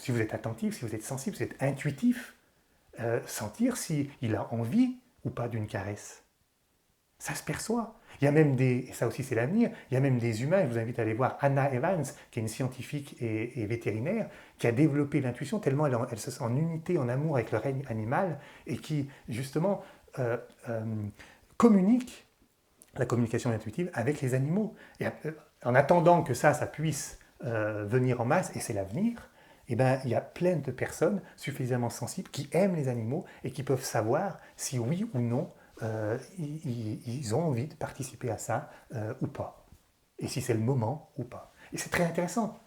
Speaker 1: vous êtes attentif, si vous êtes sensible, si vous êtes intuitif, sentir s'il a envie ou pas d'une caresse. Ça se perçoit. Il y a même et ça aussi c'est l'avenir, il y a même des humains, je vous invite à aller voir Anna Evans, qui est une scientifique et vétérinaire, qui a développé l'intuition tellement elle se sent en unité, en amour avec le règne animal, et qui justement communique la communication intuitive avec les animaux. Et en attendant que ça puisse venir en masse, et c'est l'avenir, eh ben, il y a plein de personnes suffisamment sensibles qui aiment les animaux et qui peuvent savoir si oui ou non ils ont envie de participer à ça ou pas. Et si c'est le moment ou pas. Et c'est très intéressant.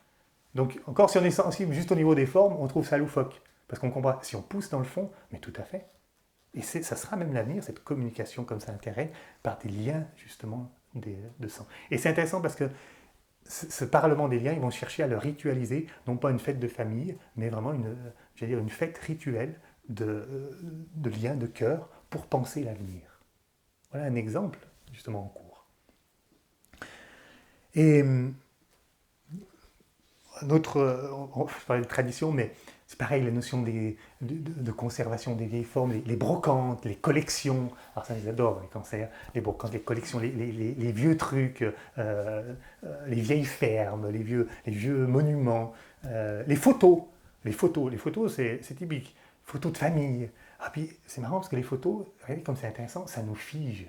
Speaker 1: Donc, encore si on est sensible juste au niveau des formes, on trouve ça loufoque. Parce qu'on comprend, si on pousse dans le fond, mais tout à fait. Et ça sera même l'avenir, cette communication comme ça interrègne, par des liens justement de sang. Et c'est intéressant parce que ce parlement des liens, ils vont chercher à le ritualiser, non pas une fête de famille, mais vraiment une fête rituelle de liens de cœur pour penser l'avenir. Voilà un exemple justement en cours. Et je parlais de tradition, mais c'est pareil, la notion de conservation des vieilles formes, les brocantes, les collections. Alors ça, ils adorent les cancers, les brocantes, les collections, les vieux trucs, les vieilles fermes, les vieux monuments, les photos. Les photos, c'est typique. Photos de famille. Ah, puis c'est marrant parce que les photos, regardez comme c'est intéressant, ça nous fige.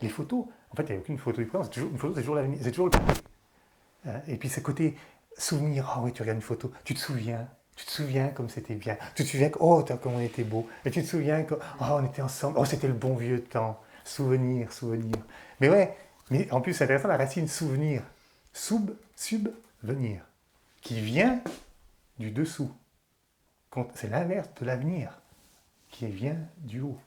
Speaker 1: Les photos, en fait, il n'y a aucune photo du présent, une photo, c'est toujours l'avenir, c'est toujours le passé. Et puis ce côté souvenir, oh oui, tu regardes une photo, tu te souviens comme c'était bien, tu te souviens que, oh, comme on était beau, et tu te souviens que, oh, on était ensemble, oh, c'était le bon vieux temps, souvenir, souvenir. Mais ouais, mais en plus c'est intéressant la racine souvenir, subvenir, qui vient du dessous. C'est l'inverse de l'avenir, qui vient du haut.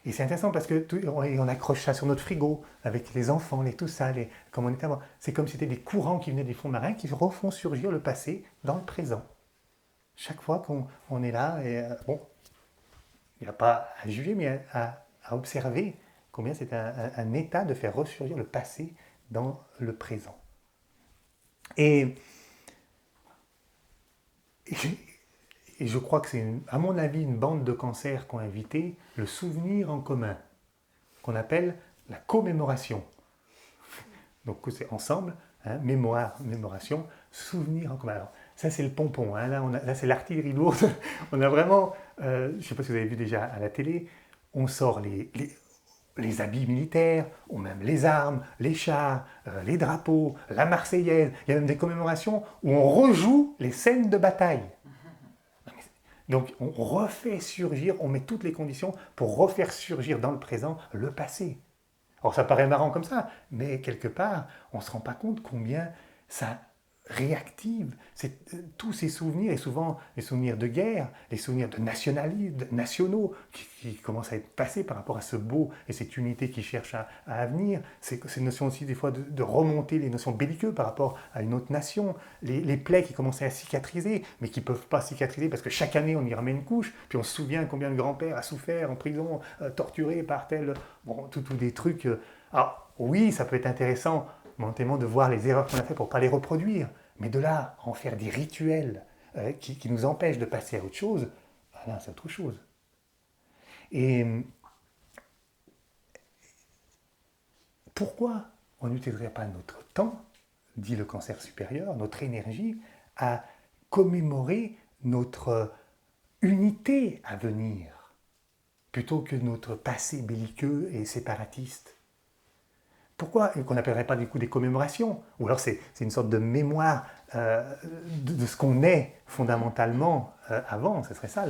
Speaker 1: Et c'est intéressant parce que on accroche ça sur notre frigo avec les enfants, tout ça, comme on était avant. C'est comme si c'était des courants qui venaient des fonds marins qui refont surgir le passé dans le présent. Chaque fois qu'on est là, et bon, il n'y a pas à juger, mais à observer combien c'est un état de faire ressurgir le passé dans le présent. Et je crois que c'est, à mon avis, une bande de cancers qui ont invité le souvenir en commun, qu'on appelle la commémoration. Donc c'est ensemble, hein, mémoration, souvenir en commun. Alors, ça c'est le pompon, hein, là c'est l'artillerie lourde. On a vraiment, je ne sais pas si vous avez vu déjà à la télé, on sort les habits militaires, ou même les armes, les chars, les drapeaux, la Marseillaise. Il y a même des commémorations où on rejoue les scènes de bataille. Donc on refait surgir, on met toutes les conditions pour refaire surgir dans le présent le passé. Alors ça paraît marrant comme ça, mais quelque part, on ne se rend pas compte combien ça réactive tous ces souvenirs, et souvent les souvenirs de guerre, les souvenirs de nationaux qui commencent à être passés par rapport à ce beau et cette unité qui cherche à venir. C'est une notion aussi des fois de remonter les notions belliqueuses par rapport à une autre nation, les plaies qui commençaient à cicatriser, mais qui ne peuvent pas cicatriser parce que chaque année on y remet une couche, puis on se souvient combien le grand-père a souffert en prison, torturé par tel... Bon, tous des trucs... Alors oui, ça peut être intéressant momentanément de voir les erreurs qu'on a faites pour ne pas les reproduire, mais de là en faire des rituels qui nous empêchent de passer à autre chose, ah là, c'est autre chose. Et pourquoi on n'utiliserait pas notre temps, dit le cancer supérieur, notre énergie, à commémorer notre unité à venir, plutôt que notre passé belliqueux et séparatiste? Pourquoi qu'on n'appellerait pas du coup des commémorations? Ou alors c'est une sorte de mémoire de ce qu'on est fondamentalement avant, ce serait ça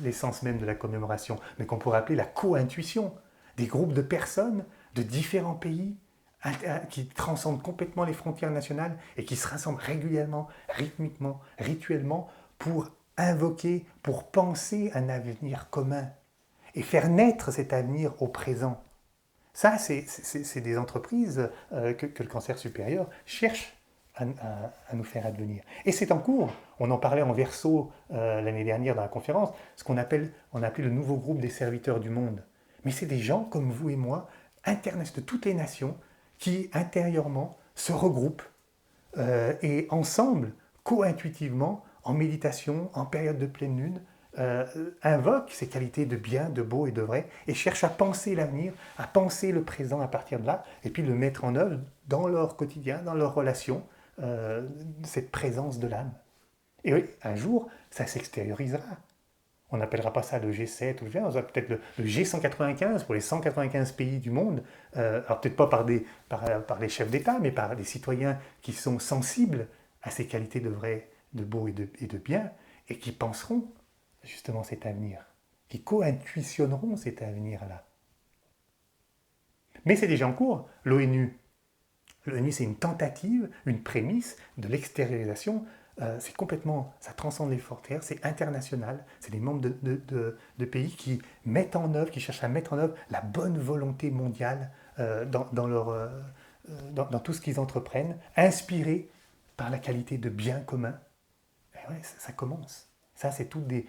Speaker 1: l'essence même de la commémoration, mais qu'on pourrait appeler la co-intuition, des groupes de personnes de différents pays qui transcendent complètement les frontières nationales et qui se rassemblent régulièrement, rythmiquement, rituellement pour invoquer, pour penser un avenir commun et faire naître cet avenir au présent. Ça, c'est des entreprises que le cancer supérieur cherche à nous faire advenir. Et c'est en cours. On en parlait en verso l'année dernière dans la conférence, ce qu'on appelle le nouveau groupe des serviteurs du monde. Mais c'est des gens comme vous et moi, de toutes les nations, qui intérieurement se regroupent et ensemble, co-intuitivement, en méditation, en période de pleine lune, invoquent ces qualités de bien, de beau et de vrai, et cherchent à penser l'avenir, à penser le présent à partir de là, et puis le mettre en œuvre dans leur quotidien, dans leurs relations, cette présence de l'âme. Et oui, un jour, ça s'extériorisera. On n'appellera pas ça le G7 ou le G1, on aura peut-être le G195 pour les 195 pays du monde, alors peut-être pas par les chefs d'État, mais par les citoyens qui sont sensibles à ces qualités de vrai, de beau et de bien, et qui penseront justement cet avenir, qui co-intuitionneront cet avenir-là. Mais c'est déjà en cours. L'ONU, c'est une tentative, une prémisse de l'extériorisation. C'est complètement, ça transcende les frontières, c'est international. C'est des membres de pays qui mettent en œuvre, qui cherchent à mettre en œuvre la bonne volonté mondiale dans tout ce qu'ils entreprennent, inspirés par la qualité de bien commun. Et ouais, ça commence. Ça, c'est toutes des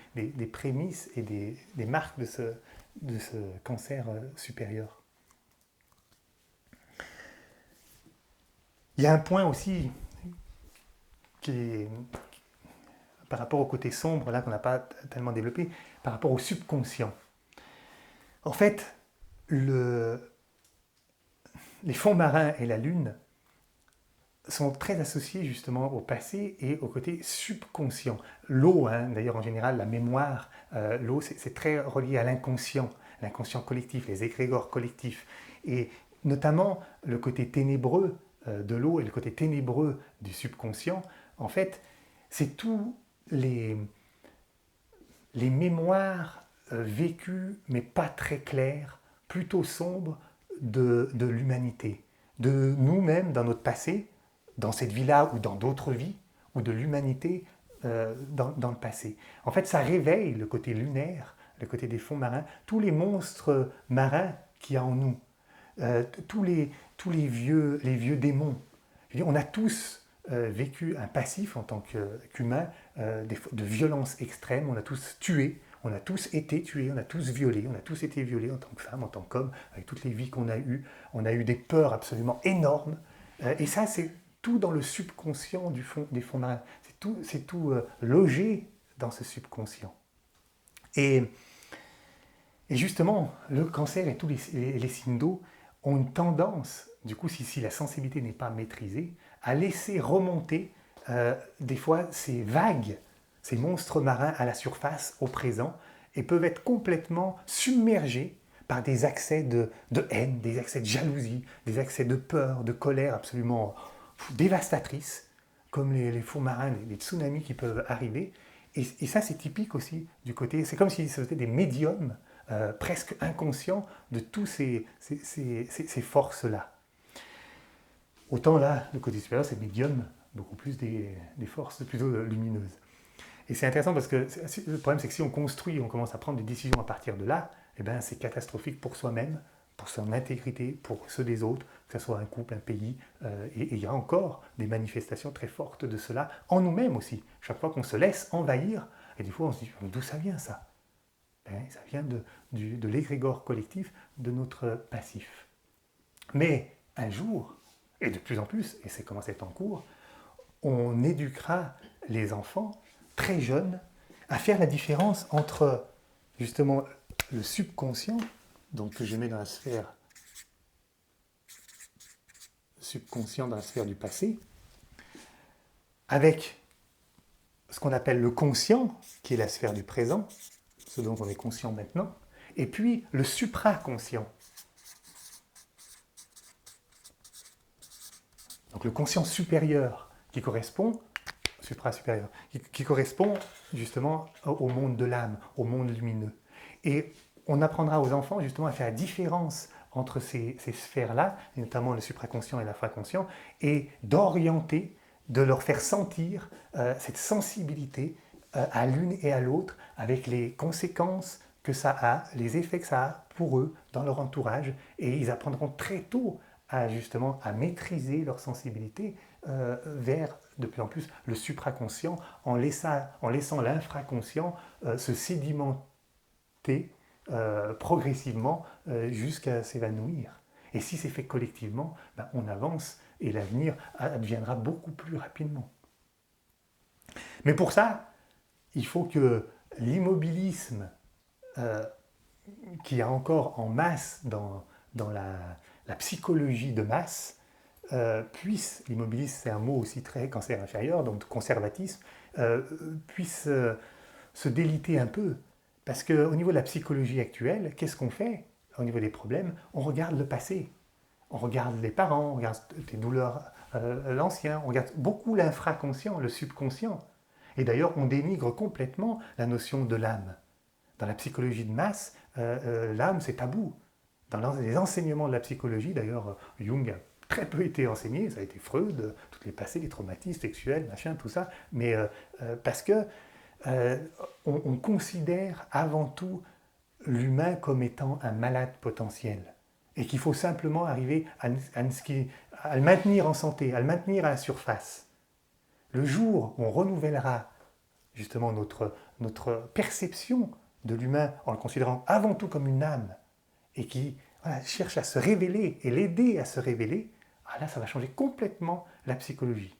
Speaker 1: prémices et des marques de ce cancer supérieur. Il y a un point aussi qui est par rapport au côté sombre, là qu'on n'a pas tellement développé, par rapport au subconscient. En fait, les fonds marins et la Lune sont très associés justement au passé et au côté subconscient. L'eau, hein, d'ailleurs en général, la mémoire, l'eau c'est très relié à l'inconscient collectif, les égrégores collectifs. Et notamment le côté ténébreux de l'eau et le côté ténébreux du subconscient, en fait, c'est tous les mémoires vécues, mais pas très claires, plutôt sombres, de l'humanité, de nous-mêmes dans notre passé, dans cette vie-là ou dans d'autres vies, ou de l'humanité dans le passé. En fait, ça réveille le côté lunaire, le côté des fonds marins, tous les monstres marins qu'il y a en nous, tous les vieux démons. Je veux dire, on a tous vécu un passif en tant qu'humain, de violence extrême, on a tous tué, on a tous été tués, on a tous violé, on a tous été violés en tant que femme, en tant qu'homme, avec toutes les vies qu'on a eues. On a eu des peurs absolument énormes. Et ça, c'est tout dans le subconscient des fonds marins. C'est tout logé dans ce subconscient. Et justement, le cancer et tous les signes d'eau ont une tendance, du coup, si la sensibilité n'est pas maîtrisée, à laisser remonter des fois ces vagues, ces monstres marins à la surface, au présent, et peuvent être complètement submergés par des accès de haine, des accès de jalousie, des accès de peur, de colère absolument dévastatrices, comme les fonds marins, les tsunamis qui peuvent arriver. Et ça, c'est typique aussi du côté, c'est comme si c'était des médiums presque inconscients de tous ces forces-là. Autant là, le côté supérieur, c'est médium, beaucoup plus des forces plutôt lumineuses. Et c'est intéressant parce que le problème, c'est que si on construit, on commence à prendre des décisions à partir de là, eh ben, c'est catastrophique pour soi-même, pour son intégrité, pour ceux des autres, que ce soit un couple, un pays. Et il y a encore des manifestations très fortes de cela en nous-mêmes aussi. Chaque fois qu'on se laisse envahir, et des fois on se dit, d'où ça vient ça? Ça vient de l'égrégore collectif de notre passif. Mais un jour, et de plus en plus, et c'est comment c'est en cours, on éduquera les enfants très jeunes à faire la différence entre justement le subconscient, donc que je mets dans la sphère subconscient, dans la sphère du passé, avec ce qu'on appelle le conscient, qui est la sphère du présent, ce dont on est conscient maintenant, et puis le supraconscient. Donc le conscient supérieur qui correspond, supra-supérieur, qui correspond justement au monde de l'âme, au monde lumineux. Et on apprendra aux enfants justement à faire la différence entre ces sphères-là, et notamment le supraconscient et l'infraconscient, et d'orienter, de leur faire sentir cette sensibilité à l'une et à l'autre, avec les conséquences que ça a, les effets que ça a pour eux, dans leur entourage, et ils apprendront très tôt justement à maîtriser leur sensibilité vers de plus en plus le supraconscient, en laissant l'infraconscient se sédimenter progressivement jusqu'à s'évanouir. Et si c'est fait collectivement, ben, on avance et l'avenir adviendra beaucoup plus rapidement. Mais pour ça, il faut que l'immobilisme qui est encore en masse dans la psychologie de masse puisse, l'immobilisme c'est un mot aussi très cancer inférieur, donc conservatisme, puisse se déliter un peu. Parce qu'au niveau de la psychologie actuelle, qu'est-ce qu'on fait au niveau des problèmes? On regarde le passé, on regarde les parents, on regarde tes douleurs l'ancien, on regarde beaucoup l'infraconscient, le subconscient. Et d'ailleurs, on dénigre complètement la notion de l'âme. Dans la psychologie de masse, l'âme c'est tabou. Dans les enseignements de la psychologie, d'ailleurs, Jung a très peu été enseigné, ça a été Freud, tous les passés, les traumatismes sexuels, machin, tout ça, mais parce que on considère avant tout l'humain comme étant un malade potentiel et qu'il faut simplement arriver à le maintenir en santé, à le maintenir à la surface. Le jour où on renouvellera justement notre perception de l'humain en le considérant avant tout comme une âme et qui cherche à se révéler et l'aider à se révéler, là ça va changer complètement la psychologie.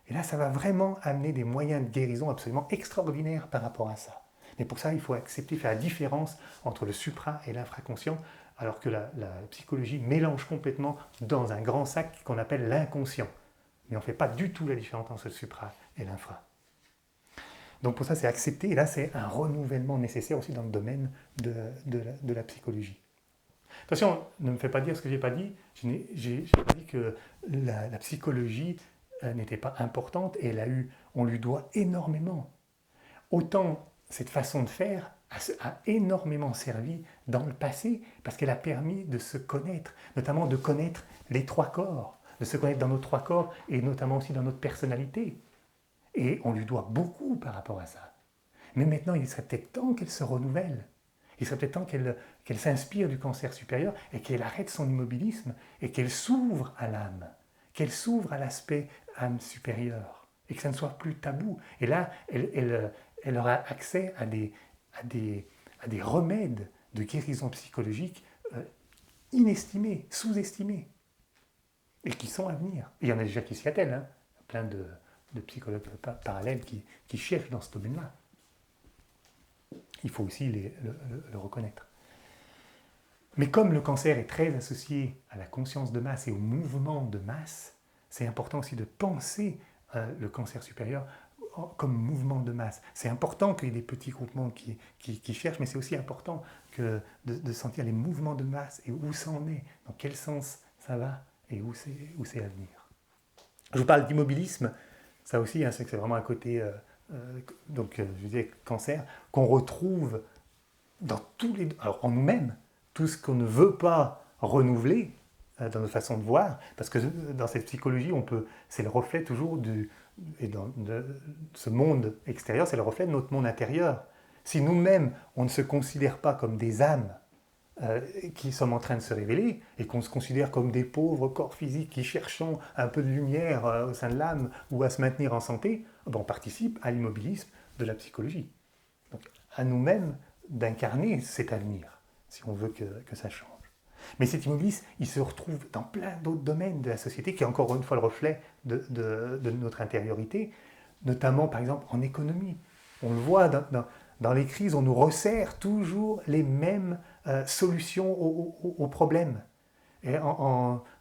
Speaker 1: Et là, ça va vraiment amener des moyens de guérison absolument extraordinaires par rapport à ça. Mais pour ça, il faut accepter, faire la différence entre le supra et l'infraconscient, alors que la psychologie mélange complètement dans un grand sac qu'on appelle l'inconscient. Mais on ne fait pas du tout la différence entre le supra et l'infra. Donc pour ça, c'est accepter, et là, c'est un renouvellement nécessaire aussi dans le domaine de la psychologie. Attention, ne me fais pas dire ce que je n'ai pas dit. Je n'ai pas dit que la psychologie n'était pas importante, et on lui doit énormément. Autant cette façon de faire a énormément servi dans le passé, parce qu'elle a permis de se connaître, notamment de connaître les trois corps, de se connaître dans nos trois corps, et notamment aussi dans notre personnalité. Et on lui doit beaucoup par rapport à ça. Mais maintenant, il serait peut-être temps qu'elle se renouvelle. Il serait peut-être temps qu'elle s'inspire du cancer supérieur et qu'elle arrête son immobilisme et qu'elle s'ouvre à l'âme, qu'elle s'ouvre à l'aspect âme supérieure et que ça ne soit plus tabou. Et là, elle aura accès à des remèdes de guérison psychologique inestimés, sous-estimés et qui sont à venir. Et il y en a déjà qui s'y attellent, hein. Plein de psychologues parallèles qui cherchent dans ce domaine-là. Il faut aussi le reconnaître. Mais comme le cancer est très associé à la conscience de masse et au mouvement de masse, c'est important aussi de penser le cancer supérieur comme mouvement de masse. C'est important qu'il y ait des petits groupements qui cherchent, mais c'est aussi important de sentir les mouvements de masse et où ça en est, dans quel sens ça va et où c'est à venir. Je vous parle d'immobilisme, ça aussi, hein, c'est vraiment un côté, je disais cancer, qu'on retrouve dans alors en nous-mêmes, tout ce qu'on ne veut pas renouveler dans notre façon de voir, parce que dans cette psychologie, c'est le reflet toujours de ce monde extérieur, c'est le reflet de notre monde intérieur. Si nous-mêmes, on ne se considère pas comme des âmes qui sommes en train de se révéler, et qu'on se considère comme des pauvres corps physiques qui cherchons un peu de lumière au sein de l'âme ou à se maintenir en santé, on participe à l'immobilisme de la psychologie. Donc à nous-mêmes d'incarner cet avenir, si on veut que ça change. Mais cet immobilisme, il se retrouve dans plein d'autres domaines de la société, qui est encore une fois le reflet de notre intériorité, notamment par exemple en économie. On le voit dans les crises, on nous resserre toujours les mêmes solutions aux problèmes. Et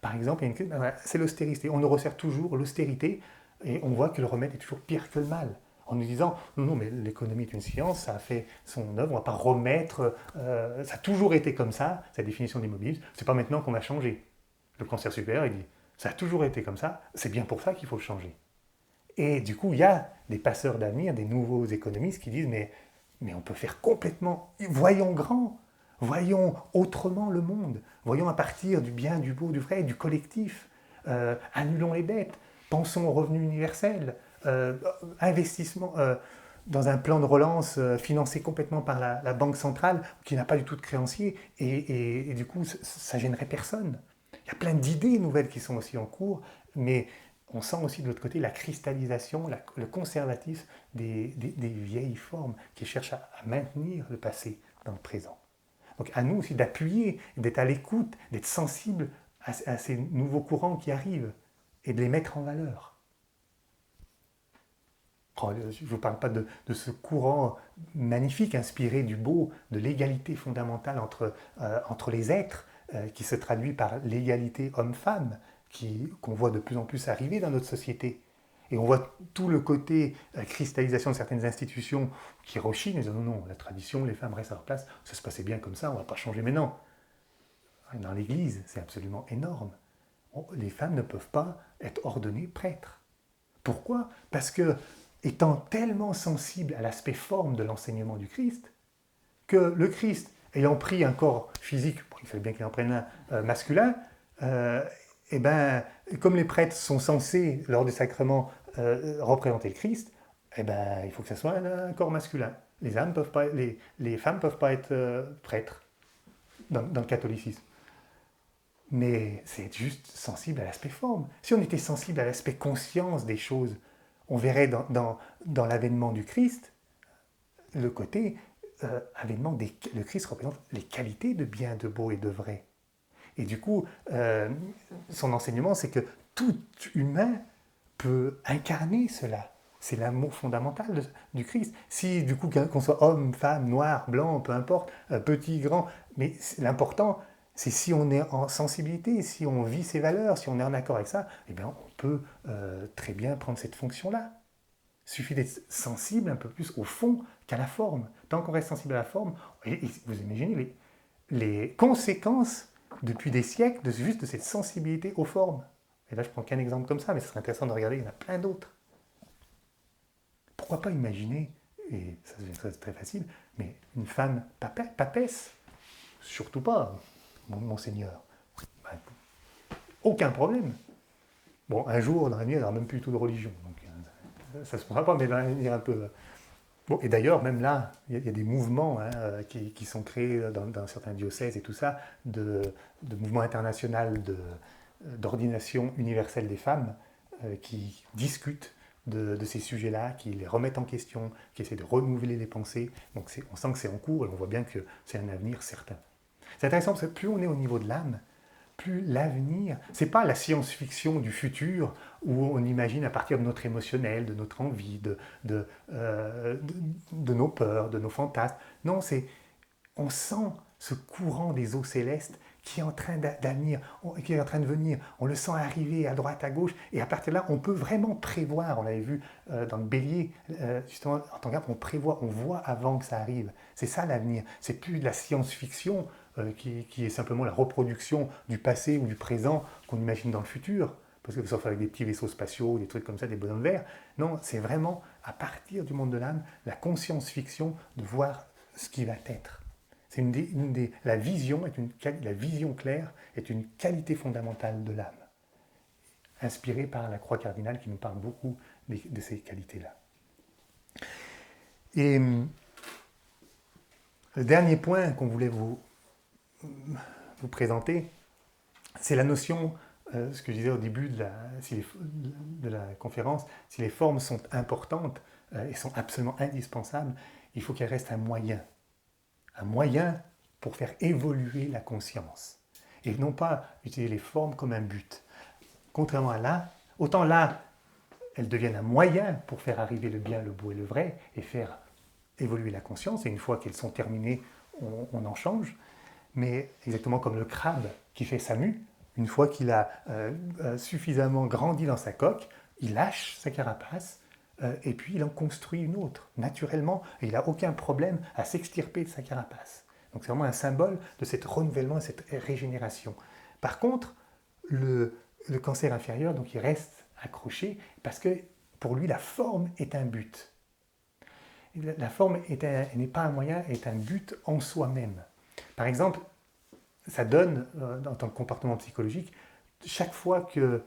Speaker 1: par exemple, il y a une crise, c'est l'austérité. On nous resserre toujours l'austérité, et on voit que le remède est toujours pire que le mal. En nous disant, non, mais l'économie est une science, ça a fait son œuvre, on ne va pas remettre, ça a toujours été comme ça, sa définition d'immobilisme, c'est pas maintenant qu'on va changer. Le cancer supérieur, il dit, ça a toujours été comme ça, c'est bien pour ça qu'il faut le changer. Et du coup, il y a des passeurs d'avenir, des nouveaux économistes qui disent, mais on peut faire complètement, voyons grand, voyons autrement le monde, voyons à partir du bien, du beau, du vrai, du collectif, annulons les dettes, pensons au revenu universel, investissement dans un plan de relance financé complètement par la Banque centrale, qui n'a pas du tout de créanciers, et du coup, ça gênerait personne. Il y a plein d'idées nouvelles qui sont aussi en cours, mais on sent aussi de l'autre côté la cristallisation, le conservatisme des vieilles formes qui cherchent à maintenir le passé dans le présent. Donc à nous aussi d'appuyer, d'être à l'écoute, d'être sensible à ces nouveaux courants qui arrivent et de les mettre en valeur. Je ne vous parle pas de ce courant magnifique, inspiré du beau, de l'égalité fondamentale entre les êtres, qui se traduit par l'égalité homme-femme, qu'on voit de plus en plus arriver dans notre société. Et on voit tout le côté cristallisation de certaines institutions qui rechignent et disent non, la tradition, les femmes restent à leur place, ça se passait bien comme ça, on ne va pas changer maintenant. Dans l'Église, c'est absolument énorme. Les femmes ne peuvent pas être ordonnées prêtres. Pourquoi ? Parce que, étant tellement sensibles à l'aspect forme de l'enseignement du Christ, que le Christ, ayant pris un corps physique, il fallait bien qu'il en prenne un masculin, comme les prêtres sont censés, lors des sacrements, représenter le Christ, il faut que ce soit un corps masculin. Les femmes ne peuvent pas être prêtres dans le catholicisme. Mais c'est être juste sensible à l'aspect forme. Si on était sensible à l'aspect conscience des choses, on verrait dans l'avènement du Christ le côté avènement le Christ représente les qualités de bien, de beau et de vrai. Et du coup, son enseignement, c'est que tout humain peut incarner cela. C'est l'amour fondamental du Christ. Si du coup qu'on soit homme, femme, noir, blanc, peu importe, petit, grand, mais l'important, c'est si on est en sensibilité, si on vit ses valeurs, si on est en accord avec ça, eh bien on peut très bien prendre cette fonction-là. Il suffit d'être sensible un peu plus au fond qu'à la forme. Tant qu'on reste sensible à la forme, et vous imaginez les conséquences depuis des siècles juste de cette sensibilité aux formes. Et là, je prends qu'un exemple comme ça, mais ce serait intéressant de regarder, il y en a plein d'autres. Pourquoi pas imaginer, et ça c'est très facile, mais une femme papesse, surtout pas, monseigneur. Ben, aucun problème. Bon, un jour, dans la nuit, elle n'aura même plus du tout de religion. Donc, ça ne se pourra pas, mais elle va venir un peu. Bon, et d'ailleurs, même là, il y a des mouvements qui sont créés dans certains diocèses et tout ça, de mouvements internationaux d'ordination universelle des femmes qui discutent de ces sujets-là, qui les remettent en question, qui essaient de renouveler les pensées. Donc on sent que c'est en cours et on voit bien que c'est un avenir certain. C'est intéressant parce que plus on est au niveau de l'âme, plus l'avenir, c'est pas la science-fiction du futur où on imagine à partir de notre émotionnel, de notre envie, de nos peurs, de nos fantasmes. Non, on sent ce courant des eaux célestes qui est en train d'avenir, qui est en train de venir. On le sent arriver à droite, à gauche, et à partir de là, on peut vraiment prévoir. On l'avait vu dans le Bélier, justement, en tant qu'arbre, on prévoit, on voit avant que ça arrive. C'est ça l'avenir. C'est plus de la science-fiction qui est simplement la reproduction du passé ou du présent qu'on imagine dans le futur, parce que sauf avec des petits vaisseaux spatiaux, des trucs comme ça, des bonhommes verts. Non, c'est vraiment à partir du monde de l'âme, la conscience-fiction de voir ce qui va être. C'est la vision claire est une qualité fondamentale de l'âme, inspirée par la croix cardinale qui nous parle beaucoup de ces qualités-là. Et le dernier point qu'on voulait vous présenter, c'est la notion, ce que je disais au début de la conférence, si les formes sont importantes et sont absolument indispensables, il faut qu'elles restent un moyen pour faire évoluer la conscience. Et non pas utiliser les formes comme un but. Contrairement à là, autant là, elles deviennent un moyen pour faire arriver le bien, le beau et le vrai, et faire évoluer la conscience, et une fois qu'elles sont terminées, on en change. Mais exactement comme le crabe qui fait sa mue, une fois qu'il a suffisamment grandi dans sa coque, il lâche sa carapace, et puis il en construit une autre, naturellement, et il n'a aucun problème à s'extirper de sa carapace. Donc c'est vraiment un symbole de cet renouvellement, de cette régénération. Par contre, le cancer inférieur, donc il reste accroché, parce que pour lui, la forme est un but. La forme n'est pas un moyen, est un but en soi-même. Par exemple, ça donne, en tant que comportement psychologique, chaque fois que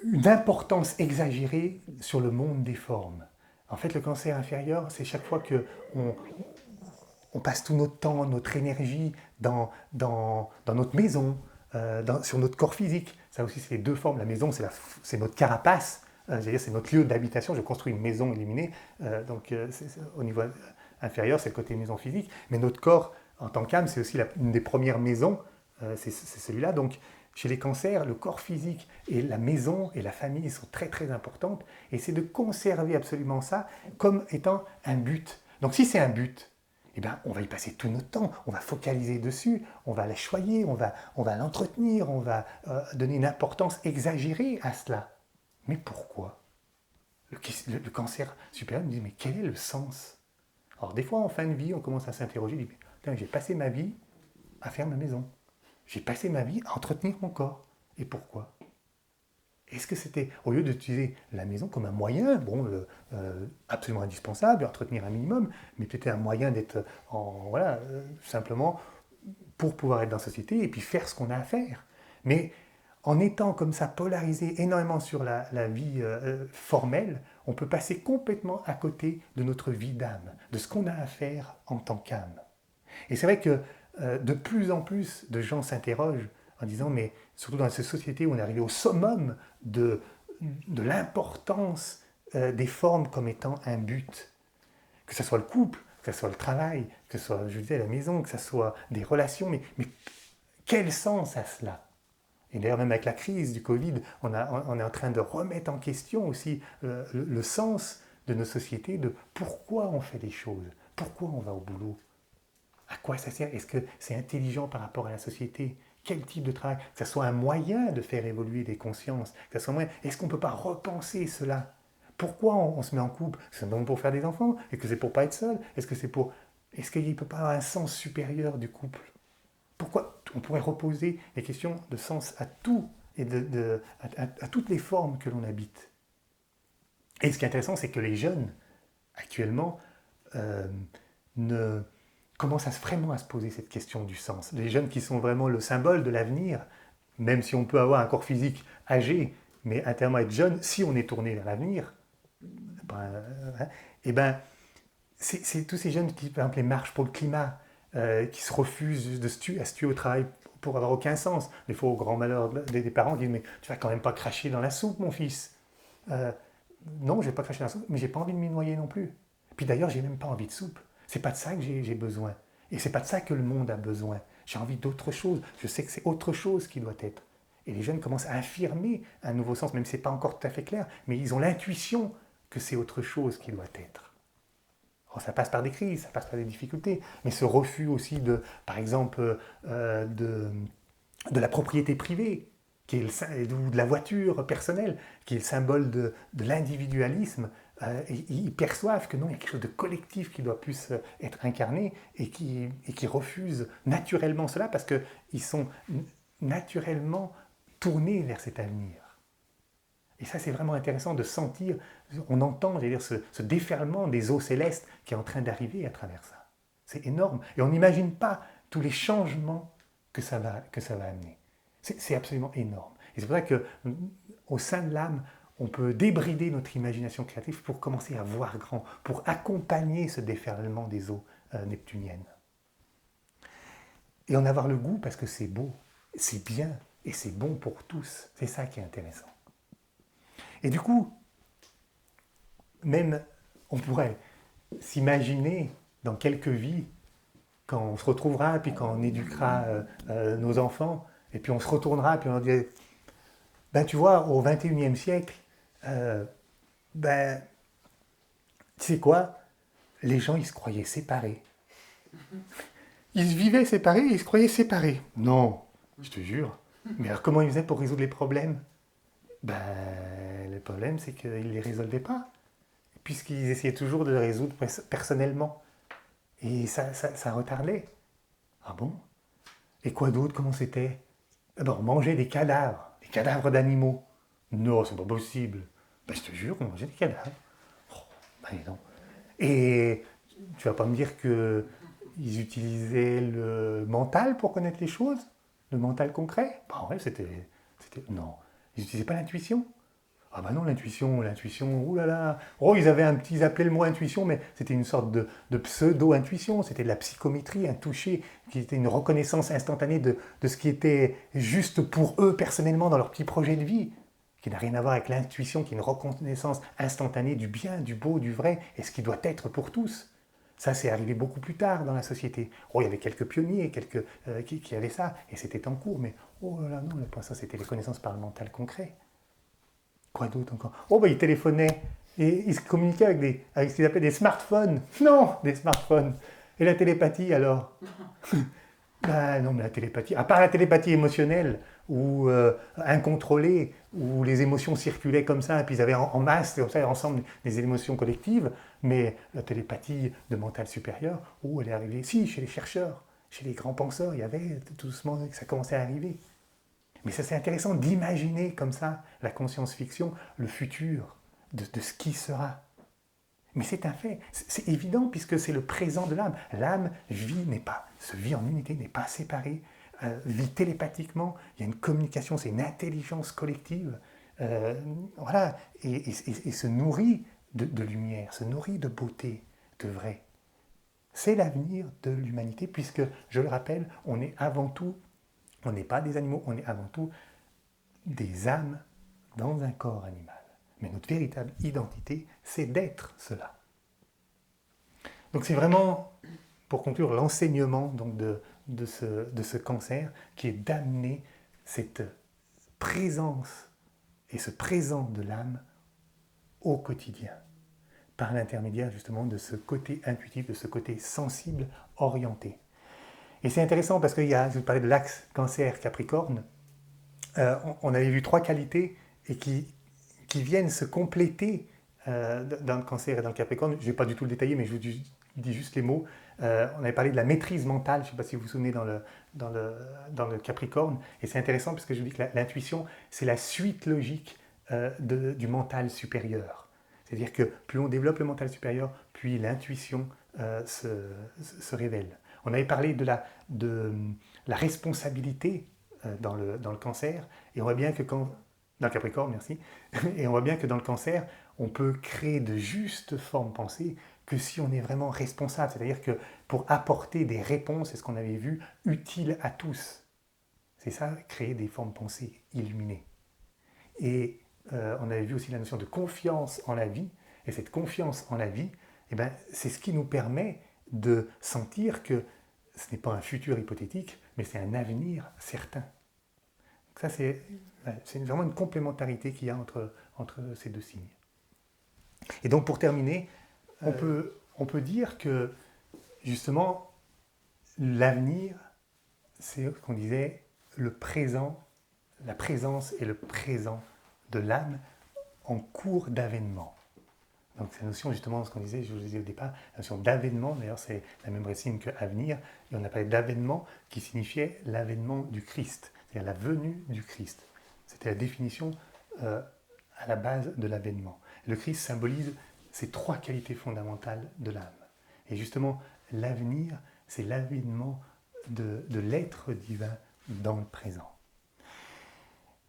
Speaker 1: une importance exagérée sur le monde des formes. En fait, le cancer inférieur, c'est chaque fois que on passe tout notre temps, notre énergie dans notre maison, sur notre corps physique. Ça aussi, c'est les deux formes. La maison, c'est notre carapace, c'est-à-dire c'est notre lieu d'habitation. Je construis une maison illuminée, donc au niveau inférieur, c'est le côté maison physique. Mais notre corps, en tant qu'âme, c'est aussi une des premières maisons, c'est celui-là. Donc, chez les cancers, le corps physique et la maison et la famille sont très très importantes. Et c'est de conserver absolument ça comme étant un but. Donc si c'est un but, eh bien, on va y passer tout notre temps, on va focaliser dessus, on va la choyer, on va l'entretenir, on va donner une importance exagérée à cela. Mais pourquoi ? Le cancer supérieur me dit, mais quel est le sens ? Alors des fois, en fin de vie, on commence à s'interroger, dit, j'ai passé ma vie à faire ma maison. J'ai passé ma vie à entretenir mon corps. Et pourquoi ? Est-ce que c'était, au lieu d'utiliser la maison comme un moyen, absolument indispensable, entretenir un minimum, mais peut-être un moyen d'être simplement pour pouvoir être dans la société et puis faire ce qu'on a à faire. Mais en étant comme ça polarisé énormément sur la vie formelle, on peut passer complètement à côté de notre vie d'âme, de ce qu'on a à faire en tant qu'âme. Et c'est vrai que de plus en plus de gens s'interrogent en disant, mais surtout dans cette société où on est arrivé au summum de l'importance des formes comme étant un but, que ce soit le couple, que ce soit le travail, que ce soit, je disais, la maison, que ce soit des relations, mais quel sens a cela ? Et d'ailleurs, même avec la crise du Covid, on est en train de remettre en question aussi le sens de nos sociétés, de pourquoi on fait les choses, pourquoi on va au boulot, à quoi ça sert, est-ce que c'est intelligent par rapport à la société, quel type de travail, que ce soit un moyen de faire évoluer les consciences, que ce soit un moyen, est-ce qu'on ne peut pas repenser cela? Pourquoi on se met en couple? C'est donc pour faire des enfants? Est-ce que c'est pour pas être seul? Est-ce qu'il ne peut pas avoir un sens supérieur du couple? Pourquoi on pourrait reposer les questions de sens à tout et à toutes les formes que l'on habite. Et ce qui est intéressant, c'est que les jeunes, actuellement, euh, ne, commencent vraiment à se poser cette question du sens. Les jeunes qui sont vraiment le symbole de l'avenir, même si on peut avoir un corps physique âgé, mais intérieurement être jeune, si on est tourné vers l'avenir, et ben, c'est tous ces jeunes qui, par exemple, les marches pour le climat, qui se refusent à se tuer au travail pour avoir aucun sens. Des fois, au grand malheur des parents, qui disent mais tu vas quand même pas cracher dans la soupe, mon fils. Euh, non, je vais pas cracher dans la soupe, mais j'ai pas envie de m'y noyer non plus. Puis d'ailleurs, j'ai même pas envie de soupe. C'est pas de ça que j'ai besoin. Et c'est pas de ça que le monde a besoin. J'ai envie d'autre chose. Je sais que c'est autre chose qui doit être. Et les jeunes commencent à affirmer un nouveau sens, même si c'est pas encore tout à fait clair, mais ils ont l'intuition que c'est autre chose qui doit être. Alors, ça passe par des crises, ça passe par des difficultés, mais ce refus aussi de, par exemple, de la propriété privée, ou de la voiture personnelle, qui est le symbole de l'individualisme, ils perçoivent que non, il y a quelque chose de collectif qui doit plus être incarné et qui refusent naturellement cela parce qu'ils sont naturellement tournés vers cet avenir. Et ça, c'est vraiment intéressant de sentir, on entend, dire, ce déferlement des eaux célestes qui est en train d'arriver à travers ça. C'est énorme. Et on n'imagine pas tous les changements que ça va amener. C'est absolument énorme. Et c'est pour ça qu'au sein de l'âme, on peut débrider notre imagination créative pour commencer à voir grand, pour accompagner ce déferlement des eaux neptuniennes. Et en avoir le goût parce que c'est beau, c'est bien et c'est bon pour tous. C'est ça qui est intéressant. Et du coup, même on pourrait s'imaginer dans quelques vies, quand on se retrouvera, puis quand on éduquera nos enfants, et puis on se retournera, puis on dit, ben tu vois, au XXIe siècle, ben, tu sais quoi, les gens, ils se croyaient séparés. Ils vivaient séparés, ils se croyaient séparés. Non, je te jure. Mais alors comment ils faisaient pour résoudre les problèmes? Ben, le problème, c'est qu'ils ne les résolvaient pas, puisqu'ils essayaient toujours de les résoudre personnellement. Et ça retardait. Ah bon? Et quoi d'autre? Comment c'était? Eh ben, on mangeait des cadavres d'animaux. Non, c'est pas possible. Ben, je te jure qu'on mangeait des cadavres. Oh, ben non. Et tu vas pas me dire qu'ils utilisaient le mental pour connaître les choses? Le mental concret? Ben, en vrai, non. Ils n'utilisaient pas l'intuition? Ah bah non, l'intuition, oulala. Oh, ils appelaient le mot intuition, mais c'était une sorte de pseudo-intuition, c'était de la psychométrie, un toucher, qui était une reconnaissance instantanée de ce qui était juste pour eux personnellement dans leur petit projet de vie, qui n'a rien à voir avec l'intuition, qui est une reconnaissance instantanée du bien, du beau, du vrai, et ce qui doit être pour tous. Ça, c'est arrivé beaucoup plus tard dans la société. Oh, il y avait quelques pionniers, qui avaient ça, et c'était en cours, mais oh là là, non, pour ça, c'était les connaissances par le mental concret. Quoi d'autre encore? Oh, bah, ils téléphonaient et ils se communiquaient avec ce qu'ils appellent des smartphones. Non, des smartphones. Et la télépathie alors? Ben non, mais la télépathie, à part la télépathie émotionnelle ou incontrôlée, où les émotions circulaient comme ça, et puis ils avaient en masse, comme ça, ensemble, des émotions collectives, mais la télépathie de mental supérieur, où elle est arrivée, si, chez les chercheurs, chez les grands penseurs, il y avait tout doucement, ça commençait à arriver. Mais ça, c'est intéressant d'imaginer comme ça la conscience-fiction, le futur de ce qui sera. Mais c'est un fait, c'est évident puisque c'est le présent de l'âme. L'âme se vit en unité, n'est pas séparée, vit télépathiquement, il y a une communication, c'est une intelligence collective, voilà, et se nourrit de lumière, se nourrit de beauté, de vrai. C'est l'avenir de l'humanité puisque, je le rappelle, on n'est pas des animaux, on est avant tout des âmes dans un corps animal. Mais notre véritable identité, c'est d'être cela. Donc c'est vraiment, pour conclure, l'enseignement donc, de ce cancer qui est d'amener cette présence et ce présent de l'âme au quotidien, par l'intermédiaire justement de ce côté intuitif, de ce côté sensible, orienté. Et c'est intéressant parce que je vous parlais de l'axe Cancer-Capricorne, on avait vu 3 qualités et qui viennent se compléter dans le Cancer et dans le Capricorne. Je ne vais pas du tout le détailler, mais je vous dis juste les mots. On avait parlé de la maîtrise mentale, je ne sais pas si vous vous souvenez dans le Capricorne, et c'est intéressant parce que je vous dis que l'intuition, c'est la suite logique du mental supérieur. C'est-à-dire que plus on développe le mental supérieur, plus l'intuition se révèle. On avait parlé de la responsabilité dans le Cancer, et on voit bien que dans le Capricorne, merci, et on voit bien que dans le Cancer, on peut créer de justes formes pensées que si on est vraiment responsable, c'est-à-dire que pour apporter des réponses, c'est ce qu'on avait vu, utiles à tous. C'est ça, créer des formes pensées illuminées. Et on avait vu aussi la notion de confiance en la vie, et cette confiance en la vie, c'est ce qui nous permet de sentir que ce n'est pas un futur hypothétique, mais c'est un avenir certain. Donc ça, c'est vraiment une complémentarité qu'il y a entre ces deux signes. Et donc, pour terminer, on peut dire que, justement, l'avenir, c'est ce qu'on disait, le présent, la présence et le présent de l'âme en cours d'avènement. Donc, c'est la notion, justement, ce qu'on disait, je vous le disais au départ, la notion d'avènement, d'ailleurs, c'est la même racine que avenir, et on a parlé d'avènement qui signifiait l'avènement du Christ, c'est-à-dire la venue du Christ. C'était la définition à la base de l'avènement. Le Christ symbolise ces 3 qualités fondamentales de l'âme. Et justement, l'avenir, c'est l'avènement de l'être divin dans le présent.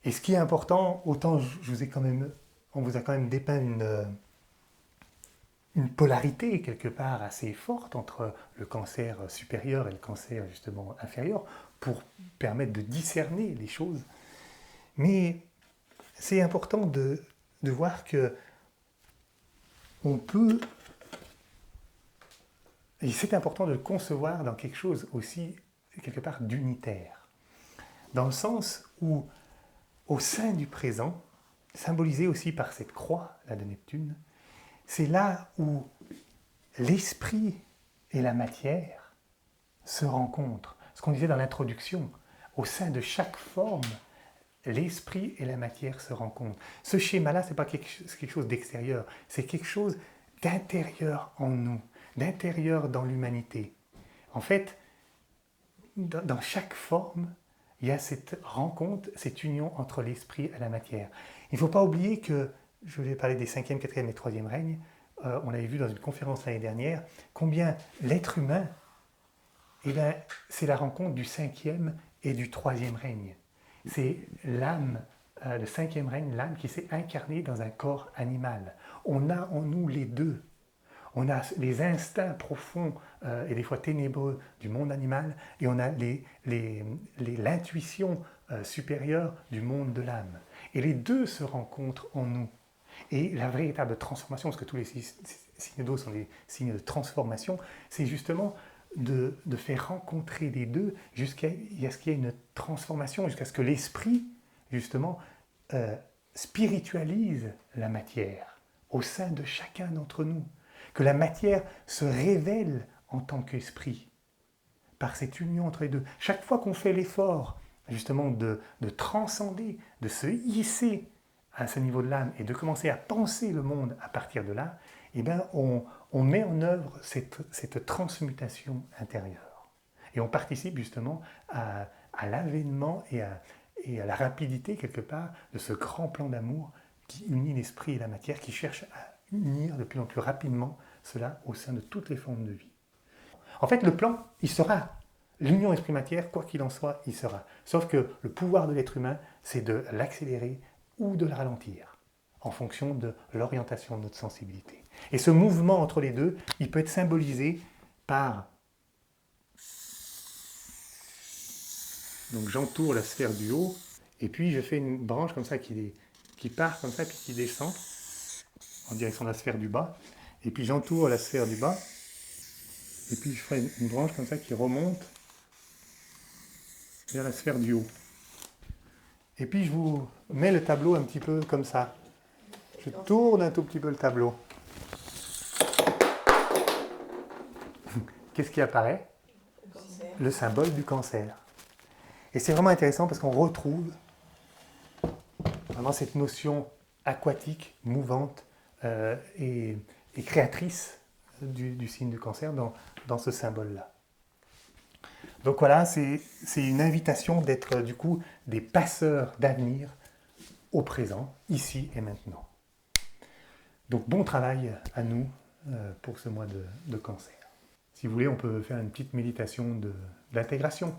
Speaker 1: Et ce qui est important, autant on vous a quand même dépeint une polarité quelque part assez forte entre le Cancer supérieur et le Cancer justement inférieur pour permettre de discerner les choses. Mais c'est important de voir que on peut, et c'est important de le concevoir dans quelque chose aussi quelque part d'unitaire, dans le sens où au sein du présent, symbolisé aussi par cette croix là de Neptune, c'est là où l'esprit et la matière se rencontrent. Ce qu'on disait dans l'introduction, au sein de chaque forme, l'esprit et la matière se rencontrent. Ce schéma-là, ce n'est pas quelque chose d'extérieur, c'est quelque chose d'intérieur en nous, d'intérieur dans l'humanité. En fait, dans chaque forme, il y a cette rencontre, cette union entre l'esprit et la matière. Il ne faut pas oublier que, je vais parler des 5e, 4e et 3e règnes, on l'avait vu dans une conférence l'année dernière, combien l'être humain, c'est la rencontre du 5e et du 3e règne. C'est l'âme, le 5e règne, l'âme qui s'est incarnée dans un corps animal. On a en nous les deux. On a les instincts profonds et des fois ténébreux du monde animal et on a l'intuition supérieure du monde de l'âme. Et les deux se rencontrent en nous. Et la véritable transformation, parce que tous les signes d'eau sont des signes de transformation, c'est justement de faire rencontrer les deux jusqu'à ce qu'il y ait une transformation, jusqu'à ce que l'esprit, justement, spiritualise la matière au sein de chacun d'entre nous. Que la matière se révèle en tant qu'esprit, par cette union entre les deux. Chaque fois qu'on fait l'effort, justement, de transcender, de se hisser à ce niveau de l'âme et de commencer à penser le monde à partir de là, on met en œuvre cette transmutation intérieure. Et on participe justement à l'avènement et à la rapidité, quelque part, de ce grand plan d'amour qui unit l'esprit et la matière, qui cherche à unir de plus en plus rapidement cela au sein de toutes les formes de vie. En fait, le plan, il sera. L'union esprit-matière, quoi qu'il en soit, il sera. Sauf que le pouvoir de l'être humain, c'est de l'accélérer ou de le ralentir, en fonction de l'orientation de notre sensibilité. Et ce mouvement entre les deux, il peut être symbolisé par... Donc j'entoure la sphère du haut, et puis je fais une branche comme ça qui part comme ça, puis qui descend en direction de la sphère du bas, et puis j'entoure la sphère du bas, et puis je ferai une branche comme ça qui remonte vers la sphère du haut. Et puis je vous mets le tableau un petit peu comme ça. Je tourne un tout petit peu le tableau. Qu'est-ce qui apparaît? Le symbole du cancer. Et c'est vraiment intéressant parce qu'on retrouve vraiment cette notion aquatique, mouvante et créatrice du signe du cancer dans ce symbole-là. Donc voilà, c'est une invitation d'être du coup des passeurs d'avenir au présent, ici et maintenant. Donc bon travail à nous pour ce mois de cancer. Si vous voulez, on peut faire une petite méditation d'intégration.